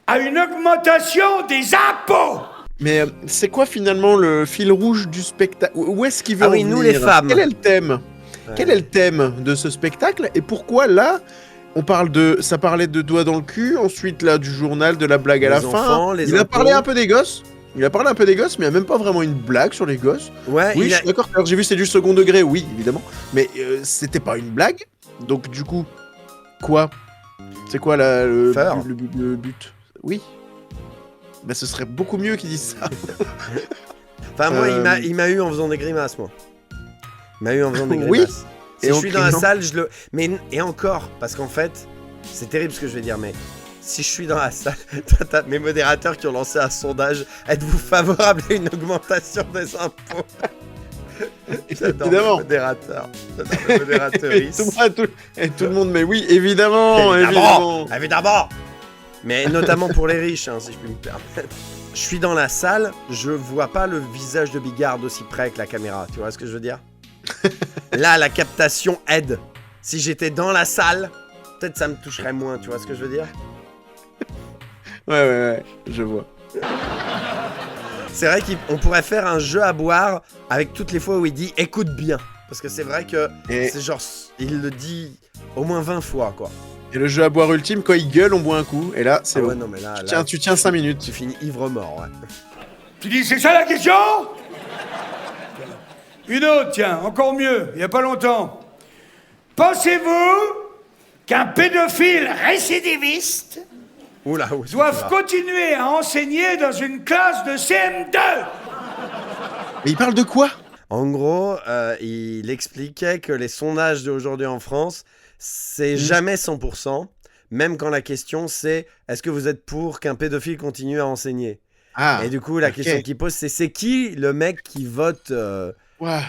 S4: à une augmentation des impôts?
S2: Mais c'est quoi finalement le fil rouge du spectacle? Où est-ce qu'il veut
S1: Ah
S2: en
S1: oui, nous,
S2: venir
S1: les femmes.
S2: Quel est le thème?
S1: Ouais.
S2: Quel est le thème de ce spectacle? Et pourquoi là, ça parlait de doigts dans le cul, ensuite là du journal, de la blague à
S1: Les
S2: la
S1: enfants,
S2: fin.
S1: les
S2: Il a parlé
S1: impôts.
S2: un peu des gosses. Il a parlé un peu des gosses, mais il n'y a même pas vraiment une blague sur les gosses.
S1: Ouais,
S2: Oui,
S1: il
S2: je
S1: a-
S2: suis d'accord. Alors, j'ai vu c'est du second degré, oui, évidemment. Mais c'était pas une blague. Donc du coup, quoi? C'est quoi le
S1: Faire.
S2: le but? Oui. Bah ce serait beaucoup mieux qu'ils disent ça.
S1: Enfin, moi,
S2: Euh,
S1: il m'a eu en faisant des grimaces, moi. Il m'a eu en faisant des
S2: Oui.
S1: grimaces. Si
S2: Et
S1: je
S2: en
S1: suis dans la
S2: criant.
S1: salle, je le. Mais et encore, parce qu'en fait, c'est terrible ce que je vais dire, mais si je suis dans la salle, t'as mes modérateurs qui ont lancé un sondage. Êtes-vous favorable à une augmentation des impôts? J'adore les
S2: Évidemment.
S1: modérateurs. J'adore les modérateuristes.
S2: Et tout le monde, mais oui, évidemment, évidemment.
S1: Évidemment. Mais notamment pour les riches, hein, si je puis me permettre. Je suis dans la salle, je vois pas le visage de Bigard aussi près avec la caméra. Tu vois ce que je veux dire? Là, la captation aide. Si j'étais dans la salle, peut-être ça me toucherait moins. Tu vois ce que je veux dire?
S2: Ouais, je vois.
S1: C'est vrai qu'on pourrait faire un jeu à boire avec toutes les fois où il dit écoute bien. Parce que c'est vrai que
S2: Et
S1: c'est genre, il le dit au moins 20 fois, quoi.
S2: Et le jeu à boire ultime, quand il gueule, on boit un coup. Et là, c'est
S1: Ah
S2: bon.
S1: ouais, non, mais là,
S2: Tu tiens 5 minutes.
S1: tu finis ivre-mort, ouais.
S4: Tu dis, c'est ça la question? Une autre, tiens, encore mieux, il n'y a pas longtemps. Pensez-vous qu'un pédophile récidiviste
S1: Oula, où est-ce que
S4: doive
S1: tu vas
S4: continuer à enseigner dans une classe de CM2?
S2: Mais il parle de quoi?
S1: En gros, il expliquait que les sondages d'aujourd'hui en France, c'est jamais 100%, même quand la question c'est est-ce que vous êtes pour qu'un pédophile continue à enseigner?
S2: Ah,
S1: Et du coup, la
S2: ok.
S1: question qu'il pose, c'est qui le mec qui vote
S2: Ouah.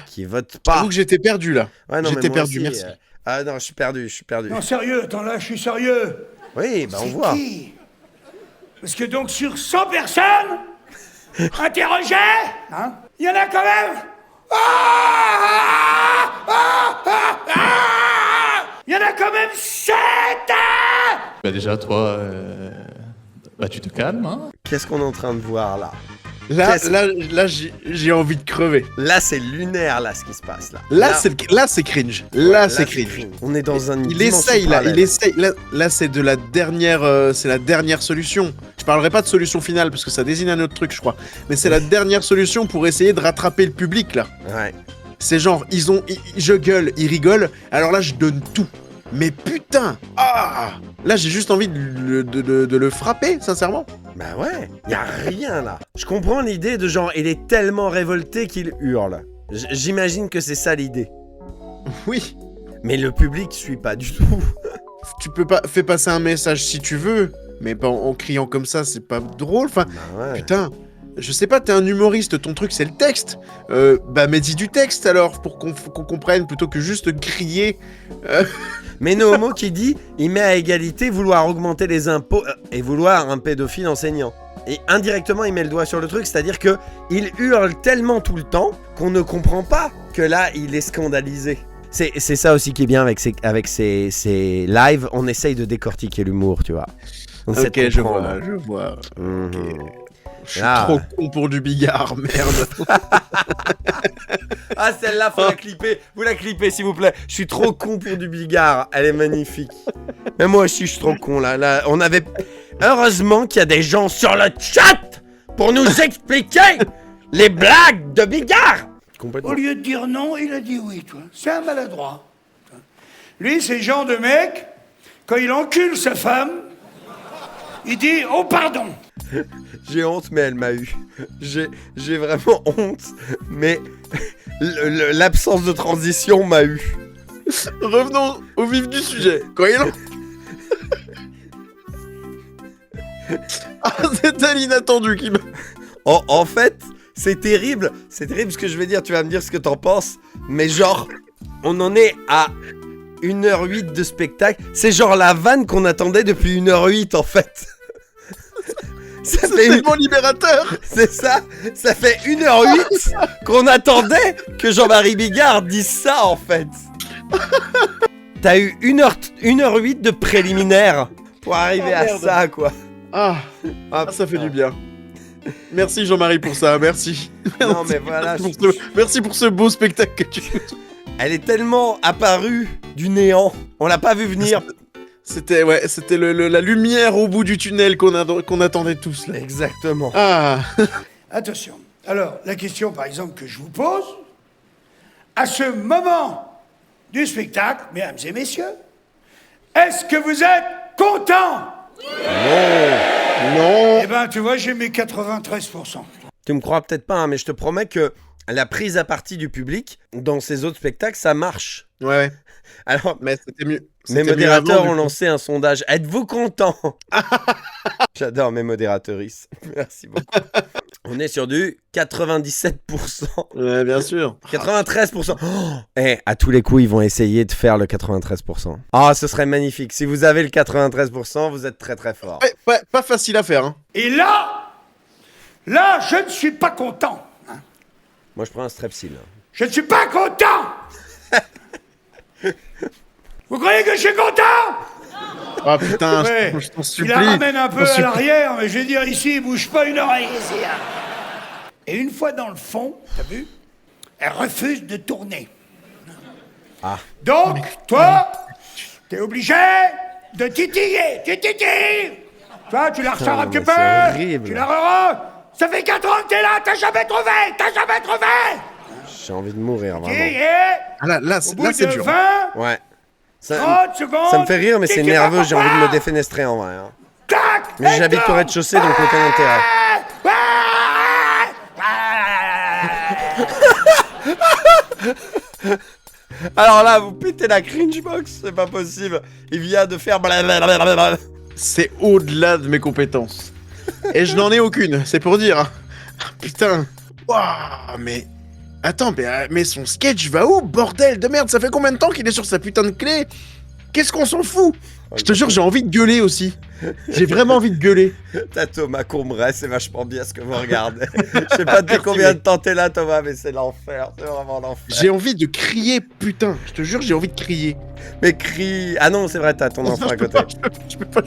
S1: pas?
S2: J'avoue que j'étais perdu là.
S1: Ouais, non, mais
S2: J'étais
S1: moi
S2: perdu,
S1: aussi,
S2: merci.
S1: Ah non, je suis perdu.
S4: Non, sérieux, attends là, je suis sérieux.
S1: Oui, bah on
S4: C'est
S1: voit.
S4: qui? Parce que donc sur 100 personnes interrogées, hein, il y en a quand même... Il y en a quand même 7!
S6: Bah déjà, toi, bah tu te calmes, hein.
S1: Qu'est-ce qu'on est en train de voir là?
S2: Là, j'ai envie de crever.
S1: Là, c'est lunaire, là, ce qui se passe là.
S2: Là, c'est cringe. Là, c'est cringe.
S1: On est dans un.
S2: Il essaye là, il essaye. Là, c'est de la dernière, c'est la dernière solution. Je parlerai pas de solution finale parce que ça désigne un autre truc, je crois. Mais c'est la dernière solution pour essayer de rattraper le public là.
S1: Ouais.
S2: C'est genre, je gueule, ils rigolent. Alors là, je donne tout. Mais putain, là, j'ai juste envie de le frapper, sincèrement.
S1: Bah ouais, y a rien là. Je comprends l'idée de genre, il est tellement révolté qu'il hurle. J'imagine que c'est ça l'idée.
S2: Oui.
S1: Mais le public suit pas du tout.
S2: Tu peux pas fais passer un message si tu veux, mais pas en criant comme ça, c'est pas drôle. Enfin,
S1: Bah ouais.
S2: putain, je sais pas, t'es un humoriste, ton truc c'est le texte. Mais dis du texte alors pour qu'on comprenne plutôt que juste crier.
S1: Mais Nohomo qui dit, il met à égalité vouloir augmenter les impôts et vouloir un pédophile enseignant. Et indirectement, il met le doigt sur le truc, c'est-à-dire que il hurle tellement tout le temps qu'on ne comprend pas que là, il est scandalisé. C'est ça aussi qui est bien avec ces lives, on essaye de décortiquer l'humour, tu vois. On essaie de
S2: Ok, je
S1: comprendre.
S2: vois.
S1: Mhm.
S2: Je suis
S1: Ah.
S2: trop con pour du bigard, merde.
S1: Ah, celle-là, faut la clipper. Vous la clippez, s'il vous plaît. Je suis trop con pour du bigard. Elle est magnifique. Mais moi aussi, je suis trop con, là. On avait... Heureusement qu'il y a des gens sur le chat pour nous expliquer les blagues de bigard. Complètement.
S4: Au lieu de dire non, il a dit oui, toi. C'est un maladroit. Lui, c'est le genre de mec, quand il encule sa femme, il dit « Oh, pardon !»
S1: J'ai honte, mais elle m'a eu. J'ai vraiment honte, mais l'absence de transition m'a eu.
S2: Revenons au vif du sujet. Quand il c'est un inattendu qui me...
S1: En fait, c'est terrible ce que je vais dire, tu vas me dire ce que t'en penses, mais genre, on en est à 1h08 de spectacle, c'est genre la vanne qu'on attendait depuis 1h08 en fait. Ça
S2: C'est
S1: fait
S2: tellement libérateur.
S1: C'est ça, ça fait 1h08 qu'on attendait que Jean-Marie Bigard dise ça en fait. T'as eu 1h08 de préliminaire pour arriver à
S2: merde.
S1: ça quoi.
S2: Ça fait du bien. Merci Jean-Marie pour ça, merci.
S1: Non mais voilà,
S2: Merci pour ce beau spectacle que tu...
S1: elle est tellement apparue du néant, on l'a pas vu venir.
S2: C'était la lumière au bout du tunnel qu'on attendait tous là.
S1: Exactement.
S4: Attention. Alors, la question, par exemple, que je vous pose, à ce moment du spectacle, mesdames et messieurs, est-ce que vous êtes contents?
S2: Non.
S4: Eh ben, tu vois, j'ai mes 93%.
S1: Tu me crois peut-être pas, hein, mais je te promets que la prise à partie du public dans ces autres spectacles, ça marche.
S2: Ouais.
S1: Alors,
S2: Mais c'était mieux.
S1: mes
S2: C'était mieux
S1: modérateurs
S2: avant, du
S1: ont
S2: coup.
S1: lancé un sondage. Êtes-vous contents? J'adore mes modératrices. Merci beaucoup. On est sur du 97%.
S2: Ouais, bien sûr.
S1: 93%. À tous les coups, ils vont essayer de faire le 93%. Ah, ce serait magnifique. Si vous avez le 93%, vous êtes très très fort.
S2: Ouais, pas facile à faire, hein.
S4: Et là, je ne suis pas content. Hein.
S1: Moi, je prends un strepsil.
S4: Je ne suis pas content. Vous croyez que je suis content?
S2: Ah putain,
S4: Ouais.
S2: je t'en
S4: Il
S2: supplie.
S4: la ramène un peu
S2: Je t'en
S4: à
S2: supplie.
S4: l'arrière, mais je vais dire ici, il bouge pas une oreille ici. Hein. Et une fois dans le fond, t'as vu, elle refuse de tourner.
S1: Ah.
S4: Donc, toi, t'es obligé de titiller. Tu titilles. Toi, tu la ressors un petit
S1: mais
S4: peu.
S1: c'est horrible.
S4: Tu la re. Ça fait 4 ans que t'es là, t'as jamais trouvé.
S1: J'ai envie de mourir,
S4: Qui
S1: vraiment.
S4: est
S2: Ah là,
S4: au bout
S2: c'est
S4: de
S2: dur.
S4: 20,
S1: Ouais.
S4: 30 secondes.
S1: Ça me fait rire, mais c'est
S4: tu sais pas
S1: nerveux, j'ai envie de me
S4: pourquoi.
S1: défenestrer en vrai. Hein.
S4: Tac.
S1: Mais j'habite au rez-de-chaussée, donc aucun intérêt. Alors là, vous pétez la cringe box, c'est pas possible. Il vient de faire blablabla.
S2: C'est au-delà de mes compétences. Et je n'en ai aucune, c'est pour dire. Putain. Waouh, mais... Attends, mais son sketch va où, bordel de merde? Ça fait combien de temps qu'il est sur sa putain de clé? Qu'est-ce qu'on s'en fout? Je te jure, j'ai envie de gueuler aussi. J'ai vraiment envie de gueuler.
S1: T'as Thomas Combray, c'est vachement bien ce que vous regardez. Je sais pas depuis combien de temps t'es là, Thomas, mais c'est l'enfer, c'est vraiment l'enfer.
S2: J'ai envie de crier, putain. Je te jure, j'ai envie de crier.
S1: Mais crie. Ah non, c'est vrai, t'as ton enfant à côté.
S2: Je peux pas.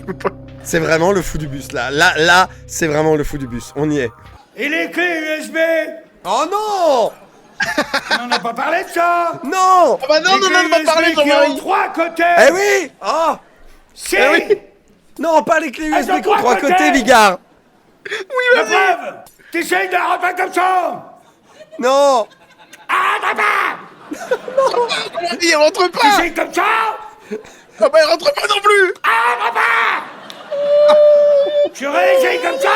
S1: C'est vraiment le fou du bus là. Là, c'est vraiment le fou du bus. On y est.
S4: Et les clés USB.
S1: Oh non!
S4: On n'a pas parlé de ça.
S1: Non!
S2: Ah bah non,
S4: Les clés
S2: on va parler,
S4: USB qui ont
S2: Jean-Marie.
S4: 3 côtés.
S1: Eh oui! Oh!
S4: Si.
S2: Eh oui.
S1: Non, pas les clés
S4: Elles
S1: USB
S4: ont
S1: qui ont 3
S4: trois
S1: côtés,
S4: côtés.
S1: Bigard!
S4: La preuve. T'essayes de la rentrer comme ça.
S1: Non!
S2: Il rentre pas.
S4: T'essayes comme ça.
S2: Ah bah il rentre pas non plus.
S4: Tu réessayes comme ça.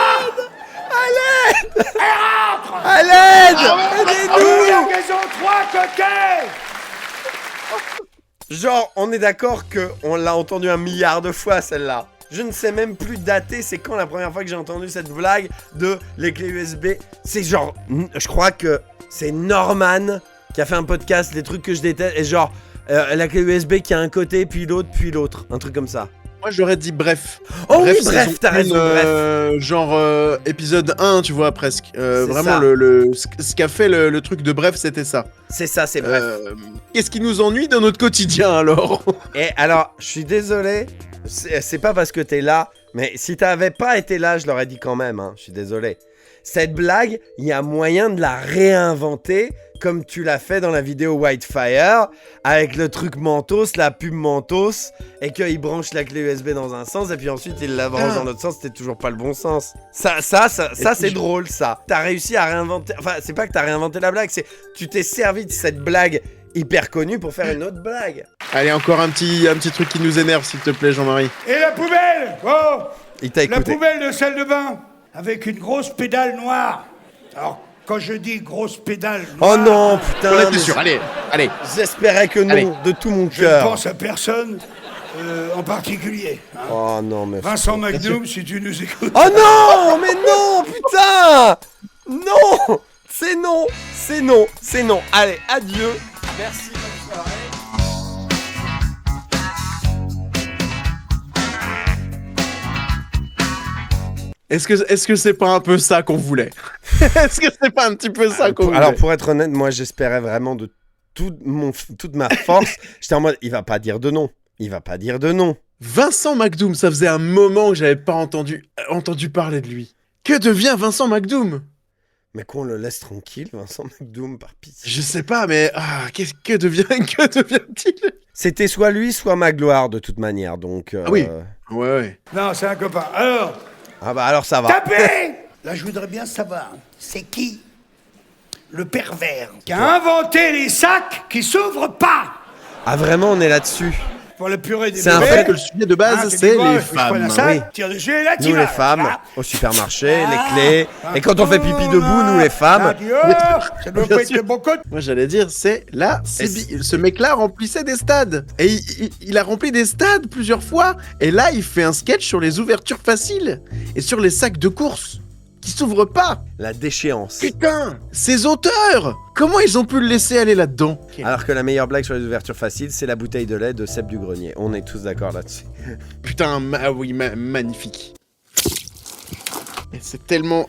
S1: À l'aide!
S4: Il
S1: Aidez-nous!
S4: y a qu'ils ont 3 côtés.
S1: Genre, on est d'accord qu'on l'a entendu 1 milliard de fois celle-là. Je ne sais même plus dater, c'est quand la première fois que j'ai entendu cette blague de les clés USB. C'est genre, je crois que c'est Norman qui a fait un podcast, les trucs que je déteste, et genre, la clé USB qui a un côté, puis l'autre, un truc comme ça.
S2: Moi j'aurais dit bref.
S1: Oh oui,
S2: saison
S1: bref, t'as raison,
S2: 1,
S1: bref.
S2: genre épisode 1, tu vois, presque. Vraiment,
S1: ça.
S2: ce qu'a fait le truc de bref, c'était ça.
S1: C'est ça, c'est bref.
S2: Qu'est-ce qui nous ennuie dans notre quotidien, alors?
S1: Et alors, je suis désolé, c'est pas parce que t'es là, mais si t'avais pas été là, je l'aurais dit quand même, hein, je suis désolé. Cette blague, il y a moyen de la réinventer, comme tu l'as fait dans la vidéo Whitefire, avec le truc Mentos, la pub Mentos, et qu'il branche la clé USB dans un sens, et puis ensuite il la branche dans l'autre sens, c'était toujours pas le bon sens. Ça c'est drôle, ça. T'as réussi à réinventer, enfin, c'est pas que t'as réinventé la blague, c'est tu t'es servi de cette blague hyper connue pour faire une autre blague.
S2: Allez, encore un petit truc qui nous énerve, s'il te plaît, Jean-Marie.
S4: Et la poubelle. Oh.
S1: Il t'a
S4: La
S1: écouté.
S4: poubelle de salle de bain avec une grosse pédale noire. Alors, quand je dis grosse pédale noire,
S1: Oh non, putain.
S2: On était
S1: mais
S2: sûr, allez.
S1: J'espérais que non,
S2: Allez.
S1: de tout mon
S4: je ne
S1: cœur.
S4: pense à personne en particulier. hein.
S1: Oh non, mais...
S4: Vincent McDoom, si tu nous écoutes.
S1: Oh non, mais non, putain. Non, c'est non, c'est non, c'est non. Allez, adieu. Merci, bonne soirée.
S2: Est-ce que c'est pas un peu ça qu'on voulait? Est-ce que c'est pas un petit peu ça qu'on voulait?
S1: Alors, pour être honnête, moi, j'espérais vraiment de toute ma force. J'étais en mode, il va pas dire de non. Il va pas dire de non.
S2: Vincent McDoom, ça faisait un moment que j'avais pas entendu parler de lui. Que devient Vincent McDoom?
S1: Mais qu'on le laisse tranquille, Vincent McDoom, par pitié.
S2: Je sais pas, mais que devient-il?
S1: C'était soit lui, soit ma gloire, de toute manière, donc...
S2: Ah oui. Ouais.
S4: Non, c'est un copain. Alors,
S1: Ah bah alors ça va.
S4: tapez. Là, je voudrais bien savoir, c'est qui le pervers qui a inventé les sacs qui s'ouvrent pas
S1: Ah vraiment, on est là-dessus.
S4: pour la purée des
S1: C'est un
S4: bébés.
S1: fait
S2: Que le sujet de base,
S4: Hein, tu
S2: c'est
S4: dis, ouais,
S2: les
S4: je prends un
S2: femmes.
S4: sac,
S1: Oui.
S4: tire dessus, là,
S1: Nous les femmes, au supermarché,
S4: Ah.
S1: les clés. Et quand on fait pipi debout, nous les femmes.
S4: Ça doit
S2: Bien
S4: pas être
S2: sûr.
S4: le bon côté.
S2: Moi j'allais dire, ce mec-là remplissait des stades. Et il a rempli des stades plusieurs fois. Et là, il fait un sketch sur les ouvertures faciles. Et sur les sacs de course qui s'ouvrent pas.
S1: La déchéance.
S2: Putain, ces auteurs, comment ils ont pu le laisser aller là-dedans?
S1: Alors que la meilleure blague sur les ouvertures faciles, c'est la bouteille de lait de Seb du Grenier. On est tous d'accord là-dessus.
S2: Putain, magnifique. Et c'est tellement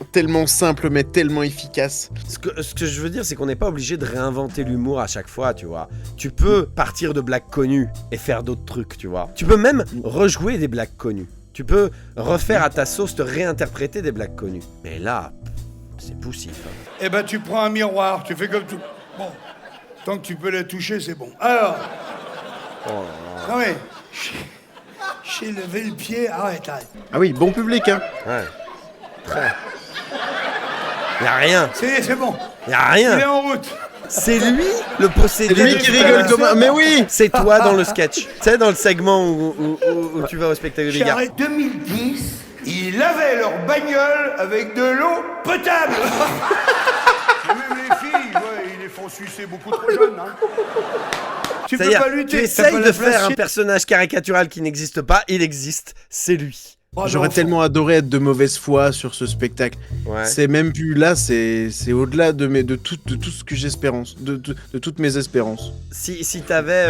S2: simple, mais tellement efficace.
S1: Ce que je veux dire, c'est qu'on n'est pas obligé de réinventer l'humour à chaque fois, tu vois. Tu peux partir de blagues connues et faire d'autres trucs, tu vois. Tu peux même rejouer des blagues connues. Tu peux refaire à ta sauce, te réinterpréter des blagues connues. Mais là, c'est poussif. Hein.
S4: Eh ben, tu prends un miroir, tu fais comme tout. Bon, tant que tu peux la toucher, c'est bon. Alors. Non mais, je J'ai levé le pied, arrête.
S2: Ah oui, bon public, hein.
S1: Ouais. Très. Y'a rien.
S4: C'est bon,
S1: Y'a
S4: il est
S1: rien.
S4: en route.
S1: C'est lui le possédé.
S2: C'est lui qui rigole comme un... Mais oui.
S1: C'est toi dans le sketch. Tu sais, dans le segment où tu vas au spectacle de Bigard.
S4: Charrette 2010, ils lavaient leur bagnole avec de l'eau potable. Même les filles, ouais, ils les font sucer beaucoup trop jeunes. Hein. Tu peux
S1: C'est-à-dire,
S4: pas lutter.
S1: tu
S4: t'as
S1: essayes
S4: pas
S1: de
S4: la
S1: faire
S4: place.
S1: un personnage caricatural qui n'existe pas, il existe, c'est lui.
S4: Oh,
S2: J'aurais
S4: non,
S2: tellement adoré être de mauvaise foi sur ce spectacle.
S1: Ouais.
S2: C'est même plus là, c'est au-delà de tout ce que j'espérance, de toutes mes espérances.
S1: Si t'avais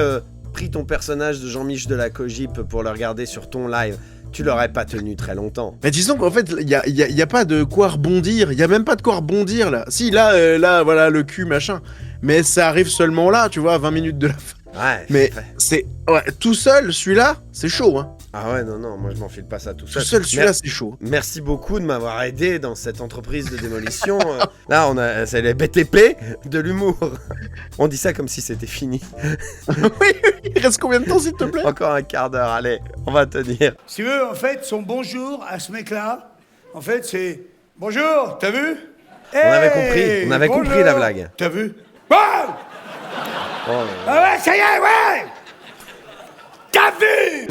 S1: pris ton personnage de Jean-Mich de la Cogip pour le regarder sur ton live, tu l'aurais pas tenu très longtemps.
S2: Mais disons qu'en fait, il y a pas de quoi rebondir. Il y a même pas de quoi rebondir là. Si là, voilà le cul machin. Mais ça arrive seulement là, tu vois, à 20 minutes de la fin.
S1: Ouais.
S2: Mais
S1: c'est vrai.
S2: c'est tout seul, celui-là, c'est chaud, hein.
S1: Ah ouais, non, moi je m'enfile pas ça tout
S2: Tout
S1: seul.
S2: seul, celui-là, c'est chaud.
S1: Merci beaucoup de m'avoir aidé dans cette entreprise de démolition. Là, c'est les BTP de l'humour. On dit ça comme si c'était fini.
S2: Oui, il reste combien de temps, s'il te plaît?
S1: Encore un quart d'heure, allez, on va tenir.
S4: Si tu veux, en fait, son bonjour à ce mec-là, en fait, c'est bonjour, t'as vu?
S1: On avait compris la blague.
S4: T'as vu? Wow.
S1: Oh,
S4: Ah ouais, ça y est, ouais! T'as vu?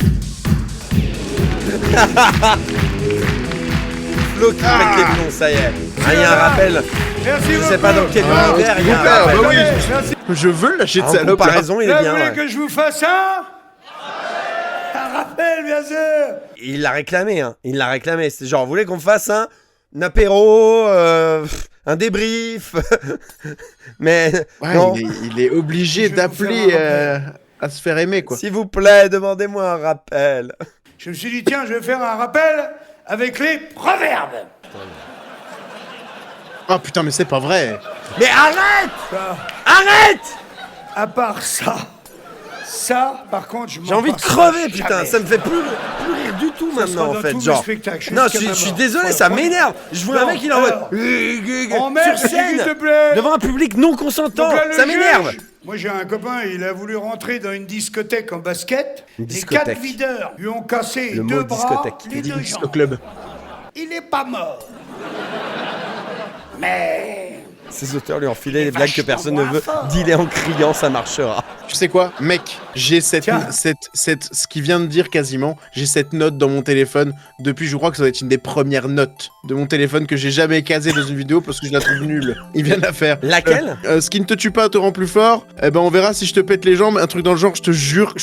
S1: Flo qui pète les plombs, ça y est. Ah, il y a un rappel.
S4: Merci
S1: Je sais
S4: beaucoup.
S1: pas dans quel univers il y a un
S2: super,
S1: rappel.
S2: bah oui.
S4: Merci.
S2: Je veux lâcher de
S1: En
S2: salope. là.
S1: comparaison, il est
S4: Là,
S1: bien.
S4: vous voulez
S1: Ouais.
S4: que je vous fasse un rappel, bien sûr.
S1: Il l'a réclamé, hein. Il l'a réclamé. C'est genre, vous voulez qu'on fasse un apéro, un débrief. Mais
S2: Ouais,
S1: non.
S2: il est obligé
S4: Je vais vous
S2: d'appeler
S4: faire un
S2: à se faire aimer, quoi.
S1: S'il vous plaît, demandez-moi un rappel.
S4: Je me suis dit, tiens, je vais faire un rappel avec les proverbes.
S2: Ah putain, mais c'est pas vrai.
S1: Mais arrête!
S4: Ça,
S1: Arrête!
S4: à part ça, par contre, je m'en
S1: J'ai envie de
S4: passerai
S1: crever, putain.
S4: jamais.
S1: Ça me fait plus rire du tout
S4: Ça
S1: maintenant,
S4: sera
S1: en
S4: dans
S1: fait.
S4: tous mes
S1: Genre.
S4: spectacles,
S1: Non,
S4: jusqu'à ma
S1: je suis
S4: mort.
S1: désolé,
S4: Voilà,
S1: ça
S4: voilà.
S1: m'énerve. Je vois un
S4: Non,
S1: mec, il est en mode.
S4: alors, on met
S1: sur
S4: s'il
S1: scène,
S4: te plaît.
S1: devant un public non consentant.
S4: Donc là, le
S1: Ça m'énerve.
S4: juge, moi j'ai un copain, il a voulu rentrer dans une discothèque en basket.
S1: Une
S4: Les
S1: discothèque.
S4: 4 videurs lui ont cassé
S1: Le
S4: deux
S1: mot
S4: bras,
S1: discothèque.
S4: les deux
S2: Au
S4: jambes.
S2: club.
S4: Il est pas mort. Mais
S1: Ces auteurs lui ont filé les
S4: Mais
S1: blagues que personne ne
S4: vachement
S1: veut.
S4: fort.
S1: Dis-les en criant, ça marchera.
S2: Tu sais quoi, mec, j'ai ce qui vient de dire quasiment, j'ai cette note dans mon téléphone depuis, je crois que ça doit être une des premières notes de mon téléphone que j'ai jamais casée dans une vidéo parce que je la trouve nulle. Il vient de la faire.
S1: Laquelle
S2: Ce qui ne te tue pas te rend plus fort. Eh ben on verra si je te pète les jambes, un truc dans le genre, je te jure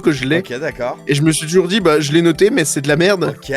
S2: que je l'ai.
S1: Ok, d'accord.
S2: Et je me suis toujours dit, bah je l'ai noté, mais c'est de la merde.
S1: Ok.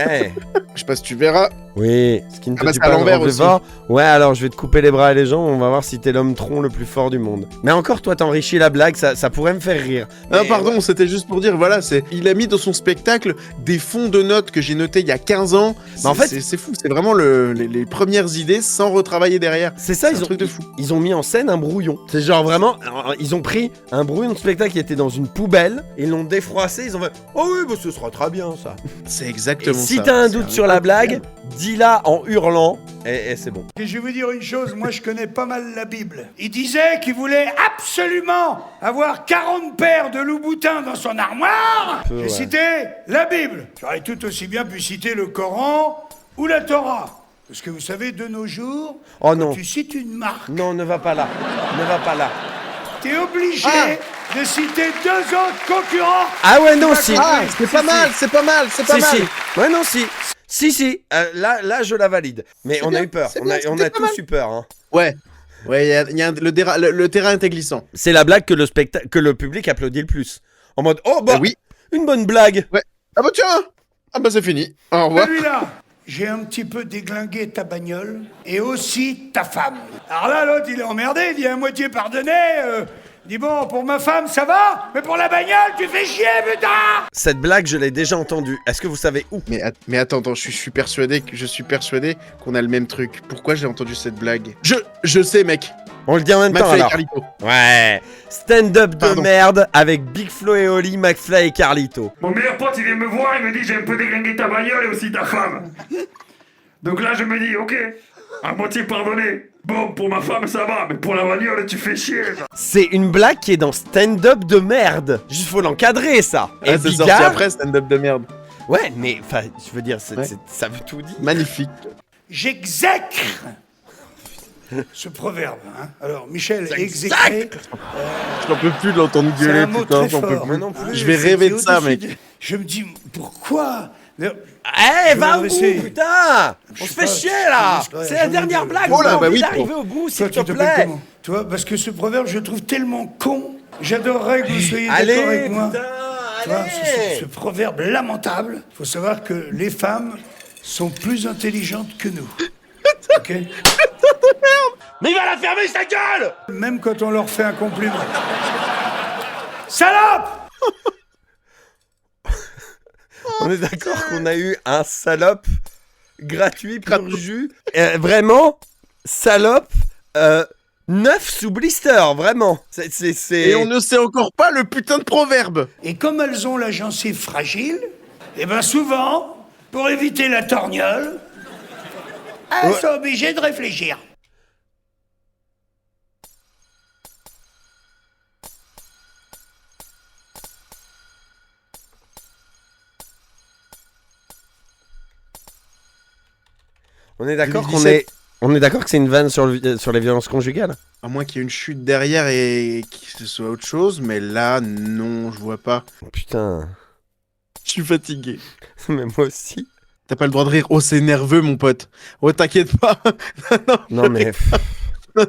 S2: Je sais pas si tu verras.
S1: Oui, ce qui ne te
S2: Ah bah,
S1: tue
S2: c'est à
S1: pas te
S2: l'envers
S1: rend plus
S2: aussi.
S1: fort. Ouais, alors je vais te couper les bras et les jambes, on va voir si t'es l'homme tronc le plus fort du monde. Mais encore, toi, t'enrichis la blague, ça pourrait me faire rire.
S2: Ah
S1: Mais-
S2: pardon, c'était juste pour dire, voilà, il a mis dans son spectacle des fonds de notes que j'ai notés il y a 15 ans.
S1: Mais en fait-
S2: c'est fou, c'est vraiment les premières idées sans retravailler derrière.
S1: C'est ça,
S2: C'est un truc de fou.
S1: ils ont mis en scène un brouillon. C'est genre vraiment, ils ont pris un brouillon de spectacle qui était dans une poubelle, ils l'ont défroissé, ils ont fait « Oh oui, bah ce sera très bien ça ».
S2: C'est
S1: Et
S2: exactement ça.
S1: si t'as un
S2: C'est
S1: doute sur la blague,
S2: incroyable.
S1: dis-la en hurlant, et c'est bon.
S4: Et je vais vous dire une chose, moi je connais pas mal la Bible. Il disait qu'il voulait absolument avoir 40 paires de loups-boutins dans son armoire.
S1: Peu,
S4: J'ai
S1: ouais.
S4: cité la Bible. J'aurais tout aussi bien pu citer le Coran ou la Torah. Parce que vous savez, de nos jours,
S1: Oh
S4: quand
S1: non,
S4: tu cites une marque,
S1: non, ne va pas là, ne va pas là.
S4: t'es obligé de citer deux autres concurrents.
S1: Ah ouais, non, si.
S2: Ah, c'est pas mal, c'est pas mal, c'est pas
S1: Si,
S2: mal.
S1: si. Ouais, non, si. Si. Là, je la valide. Mais on a
S2: bien,
S1: eu peur.
S2: c'est
S1: On
S2: bien,
S1: a
S2: c'était pas
S1: tous
S2: mal.
S1: eu peur. Hein.
S2: Ouais, le terrain était glissant.
S1: C'est la blague que le public applaudit le plus. En mode, oh bah,
S2: Oui.
S1: une bonne blague.
S2: Ah bah tiens, ah bah c'est fini. Au revoir.
S4: Celui-là, j'ai un petit peu déglingué ta bagnole et aussi ta femme. Alors là, l'autre, il est emmerdé, il dit à moitié pardonné. Il dit bon, pour ma femme, ça va, mais pour la bagnole, tu fais chier, putain.
S1: Cette blague, je l'ai déjà entendue. Est-ce que vous savez où?
S2: Mais attends, je suis persuadé qu'on a le même truc. Pourquoi j'ai entendu cette blague? Je sais, mec.
S1: On le dit en même temps
S2: McFly et
S1: alors.
S2: Carlito.
S1: Ouais. Stand-up de
S2: Pardon.
S1: merde avec Big Flo et Oli, McFly et Carlito.
S7: Mon meilleur pote, il vient me voir, il me dit j'ai un peu déglingué ta bagnole et aussi ta femme. Donc là, je me dis, ok, à moitié pardonné. Bon, pour ma femme, ça va, mais pour la bagnole, tu fais chier.
S1: C'est une blague qui est dans stand-up de merde. Juste faut l'encadrer ça.
S2: Ah, c'est sorti après stand-up de merde.
S1: Ouais, mais enfin, je veux dire,
S2: Ouais.
S1: ça veut tout dire.
S2: Magnifique.
S4: J'exècre ce proverbe. Hein. Alors, Michel, exécrer,
S2: Je n'en peux plus de l'entendre
S4: c'est
S2: gueuler,
S4: un mot
S2: putain,
S4: très
S2: j'en peux
S4: fort.
S2: plus.
S1: non plus.
S2: Je vais
S4: C'est
S2: rêver de ça,
S4: au-dessus
S2: mec.
S4: Je me dis, pourquoi
S1: Eh,
S4: Je
S1: va
S4: vais
S1: au bout,
S4: essayer.
S1: putain.
S4: Je
S1: On
S4: sais
S1: se fait
S4: pas,
S1: chier,
S4: je-
S1: là.
S4: ouais,
S1: C'est
S4: j'en
S1: la
S4: ai
S1: dernière
S4: deux.
S1: blague.
S2: Oh là,
S1: j'ai
S2: bah
S1: envie
S2: oui,
S1: d'arriver au bout, s'il
S4: Toi,
S1: te
S4: tu t'appelles
S1: plaît.
S4: comment? Tu vois, parce que ce proverbe, je le trouve tellement con. J'adorerais que vous soyez
S1: Allez,
S4: d'accord avec moi.
S1: putain,
S4: Tu vois,
S1: allez.
S4: ce proverbe lamentable, il faut savoir que les femmes sont plus intelligentes que nous. Ok?
S1: Mais il va la fermer, sa gueule.
S4: Même quand on leur fait un compliment. Salope!
S1: On est d'accord qu'on a eu un salope gratuit pour jus. Vraiment, salope, 9 sous blister, vraiment. C'est...
S2: Et on ne sait encore pas le putain de proverbe.
S4: Et comme elles ont la gencive fragile, et ben souvent, pour éviter la torgnole, elles sont obligées de réfléchir.
S1: On est d'accord
S2: 2017.
S1: On est d'accord que c'est une vanne sur les violences conjugales.
S2: À moins qu'il y ait une chute derrière et que ce soit autre chose, mais là, non, je vois pas.
S1: Putain,
S2: Je suis fatigué.
S1: mais moi aussi.
S2: T'as pas le droit de rire. Oh, c'est nerveux, mon pote. Oh, t'inquiète pas.
S1: Non mais,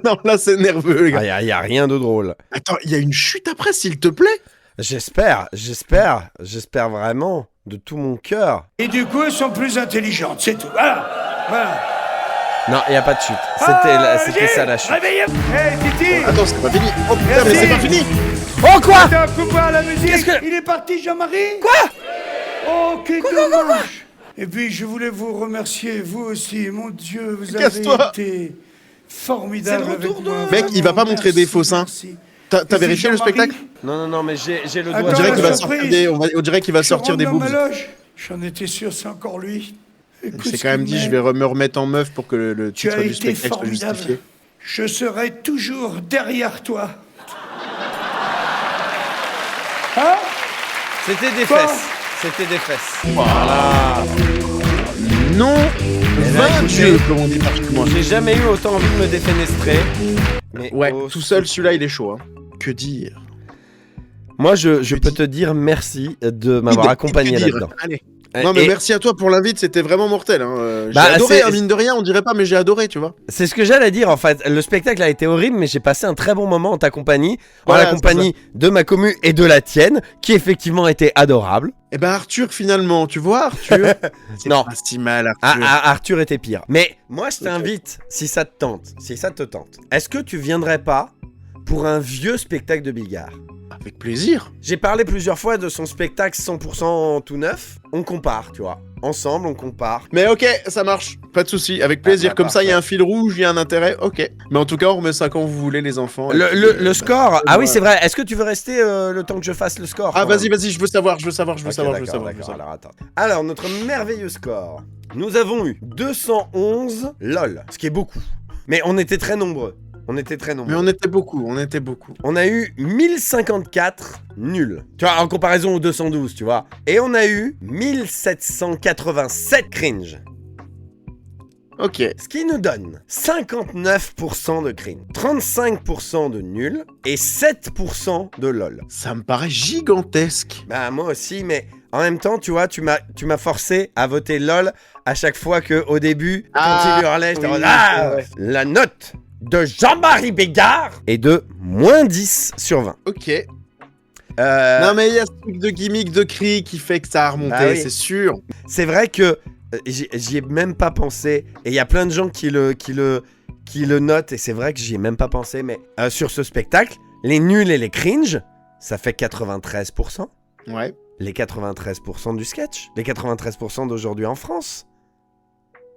S2: non, là, c'est nerveux, les gars.
S1: y a rien de drôle.
S2: Attends, il y a une chute après, s'il te plaît.
S1: J'espère vraiment, de tout mon cœur.
S4: Et du coup, elles sont plus intelligentes, c'est tout. Voilà.
S1: Non, y a pas de chute. C'était ça la chute.
S4: Réveillez. Hey, Titi.
S2: Attends, c'est pas fini. Oh putain,
S4: Merci.
S2: mais c'est pas fini.
S1: Oh quoi?
S4: Attends, coupe-moi la musique.
S1: Qu'est-ce que-
S4: Il est parti, Jean-Marie.
S1: Quoi?
S4: Oh, quel dommage. Et puis, je voulais vous remercier, vous aussi. Mon Dieu, vous avez
S2: Casse-toi.
S4: été formidable
S1: C'est le retour
S4: avec moi.
S1: de-
S2: Mec, il va pas
S4: Vraiment,
S2: montrer des
S4: merci,
S2: faux seins.
S4: merci.
S2: T'as
S4: Et
S2: vérifié le
S4: Jean-Marie,
S2: spectacle?
S1: Non, mais j'ai le
S4: Attends,
S1: doigt.
S2: On dirait
S4: la
S2: qu'il va
S4: surprise.
S2: sortir des, on dirait qu'il va
S4: je
S2: sortir
S4: rentre
S2: des
S4: dans
S2: boobs.
S4: ma loge. J'en étais sûr, c'est encore lui. Écoute
S2: J'ai
S4: ce
S2: quand même
S4: qu'il
S2: dit, je
S4: m'aime.
S2: vais me remettre en meuf pour que le
S4: Tu
S2: titre
S4: as
S2: du
S4: été
S2: spectacle soit
S4: formidable.
S2: justifié.
S4: Je serai toujours derrière toi. Hein?
S1: C'était des
S4: Quoi?
S1: fesses. C'était des fesses.
S2: Non,
S1: ben,
S2: 20
S1: écoutez,
S2: Dieu, comme on dit par chez moi.
S1: J'ai jamais eu autant envie de me défenestrer. Mais
S2: Ouais,
S1: oh,
S2: tout seul, celui-là, il est chaud. Hein. Que dire?
S1: Moi, je peux te dire merci de m'avoir accompagné
S2: Que dire
S1: là-dedans.
S2: Allez. Non, mais
S1: Et
S2: merci à toi pour l'invite, c'était vraiment mortel. Hein. J'ai
S1: Bah,
S2: adoré,
S1: c'est-
S2: hein, mine de rien, on dirait pas, mais j'ai adoré, tu vois.
S1: c'est ce que j'allais dire en fait. Le spectacle a été horrible, mais j'ai passé un très bon moment en ta compagnie,
S2: Voilà,
S1: en la compagnie de ma commu et de la tienne, qui effectivement était adorable.
S2: Et ben Arthur, finalement, tu vois, Arthur. C'est
S1: Non.
S2: pas si mal,
S1: Ah,
S2: Arthur.
S1: Arthur était pire. Mais moi, je t'invite, si ça te tente, si ça te tente, est-ce que tu viendrais pas pour un vieux spectacle de Bigard?
S2: Avec plaisir.
S1: J'ai parlé plusieurs fois de son spectacle 100% tout neuf. On compare, tu vois. Ensemble, on compare.
S2: Mais ok, ça marche, pas de souci, avec plaisir.
S1: bah,
S2: Comme ça, il y a
S1: parfait.
S2: un fil rouge, il y a un intérêt, ok. Mais en tout cas, on remet ça quand vous voulez, les enfants. Et puis,
S1: Le score. Ah oui,
S2: ouais.
S1: c'est vrai. Est-ce que tu veux rester le temps que je fasse le score
S2: Ah,
S1: quand
S2: vas-y,
S1: même
S2: vas-y, je veux savoir.
S1: Ok, d'accord.
S2: savoir.
S1: Alors, attends. Alors, notre merveilleux score. Nous avons eu 211 LOL, ce qui est beaucoup. Mais on était très nombreux.
S2: Mais on était beaucoup.
S1: On a eu 1054 nuls. Tu vois, en comparaison aux 212, tu vois. Et on a eu 1787 cringe.
S2: Ok.
S1: Ce qui nous donne 59% de cringe, 35% de nuls et 7% de LOL.
S2: Ça me paraît gigantesque.
S1: Bah moi aussi, mais en même temps, tu vois, tu m'as forcé à voter LOL à chaque fois que au début, quand il hurlait, j'étais en mode,
S2: ouais.
S1: la note de Jean-Marie Bégard est de moins 10 sur 20.
S2: Ok. Non, mais il y a ce truc de gimmick de cri qui fait que ça a remonté,
S1: Bah oui.
S2: c'est sûr.
S1: C'est vrai que j'y ai même pas pensé, et il y a plein de gens qui le notent, et c'est vrai que j'y ai même pas pensé, mais sur ce spectacle, les nuls et les cringe, ça fait 93%.
S2: Ouais.
S1: Les 93% du sketch, les 93% d'aujourd'hui en France.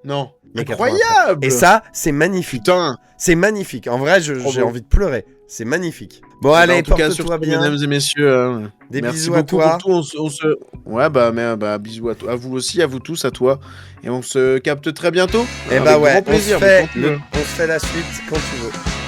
S2: Non.
S1: Les
S2: Incroyable.
S1: Et ça, c'est magnifique.
S2: Putain.
S1: C'est magnifique. En vrai, j'ai
S2: Trop beau.
S1: envie de pleurer. C'est magnifique. Bon,
S2: Bah,
S1: allez,
S2: en tout cas, sur
S1: porte-toi
S2: ce,
S1: bien.
S2: mesdames et messieurs,
S1: Des
S2: merci
S1: bisous à
S2: beaucoup
S1: toi.
S2: pour tout. On se... Ouais, bah, bisous à vous aussi, à vous tous, à toi. Et on se capte très bientôt.
S1: Et
S2: Avec
S1: bah ouais,
S2: grand plaisir,
S1: on se
S2: mais quand tu veux.
S1: fait la suite quand tu veux.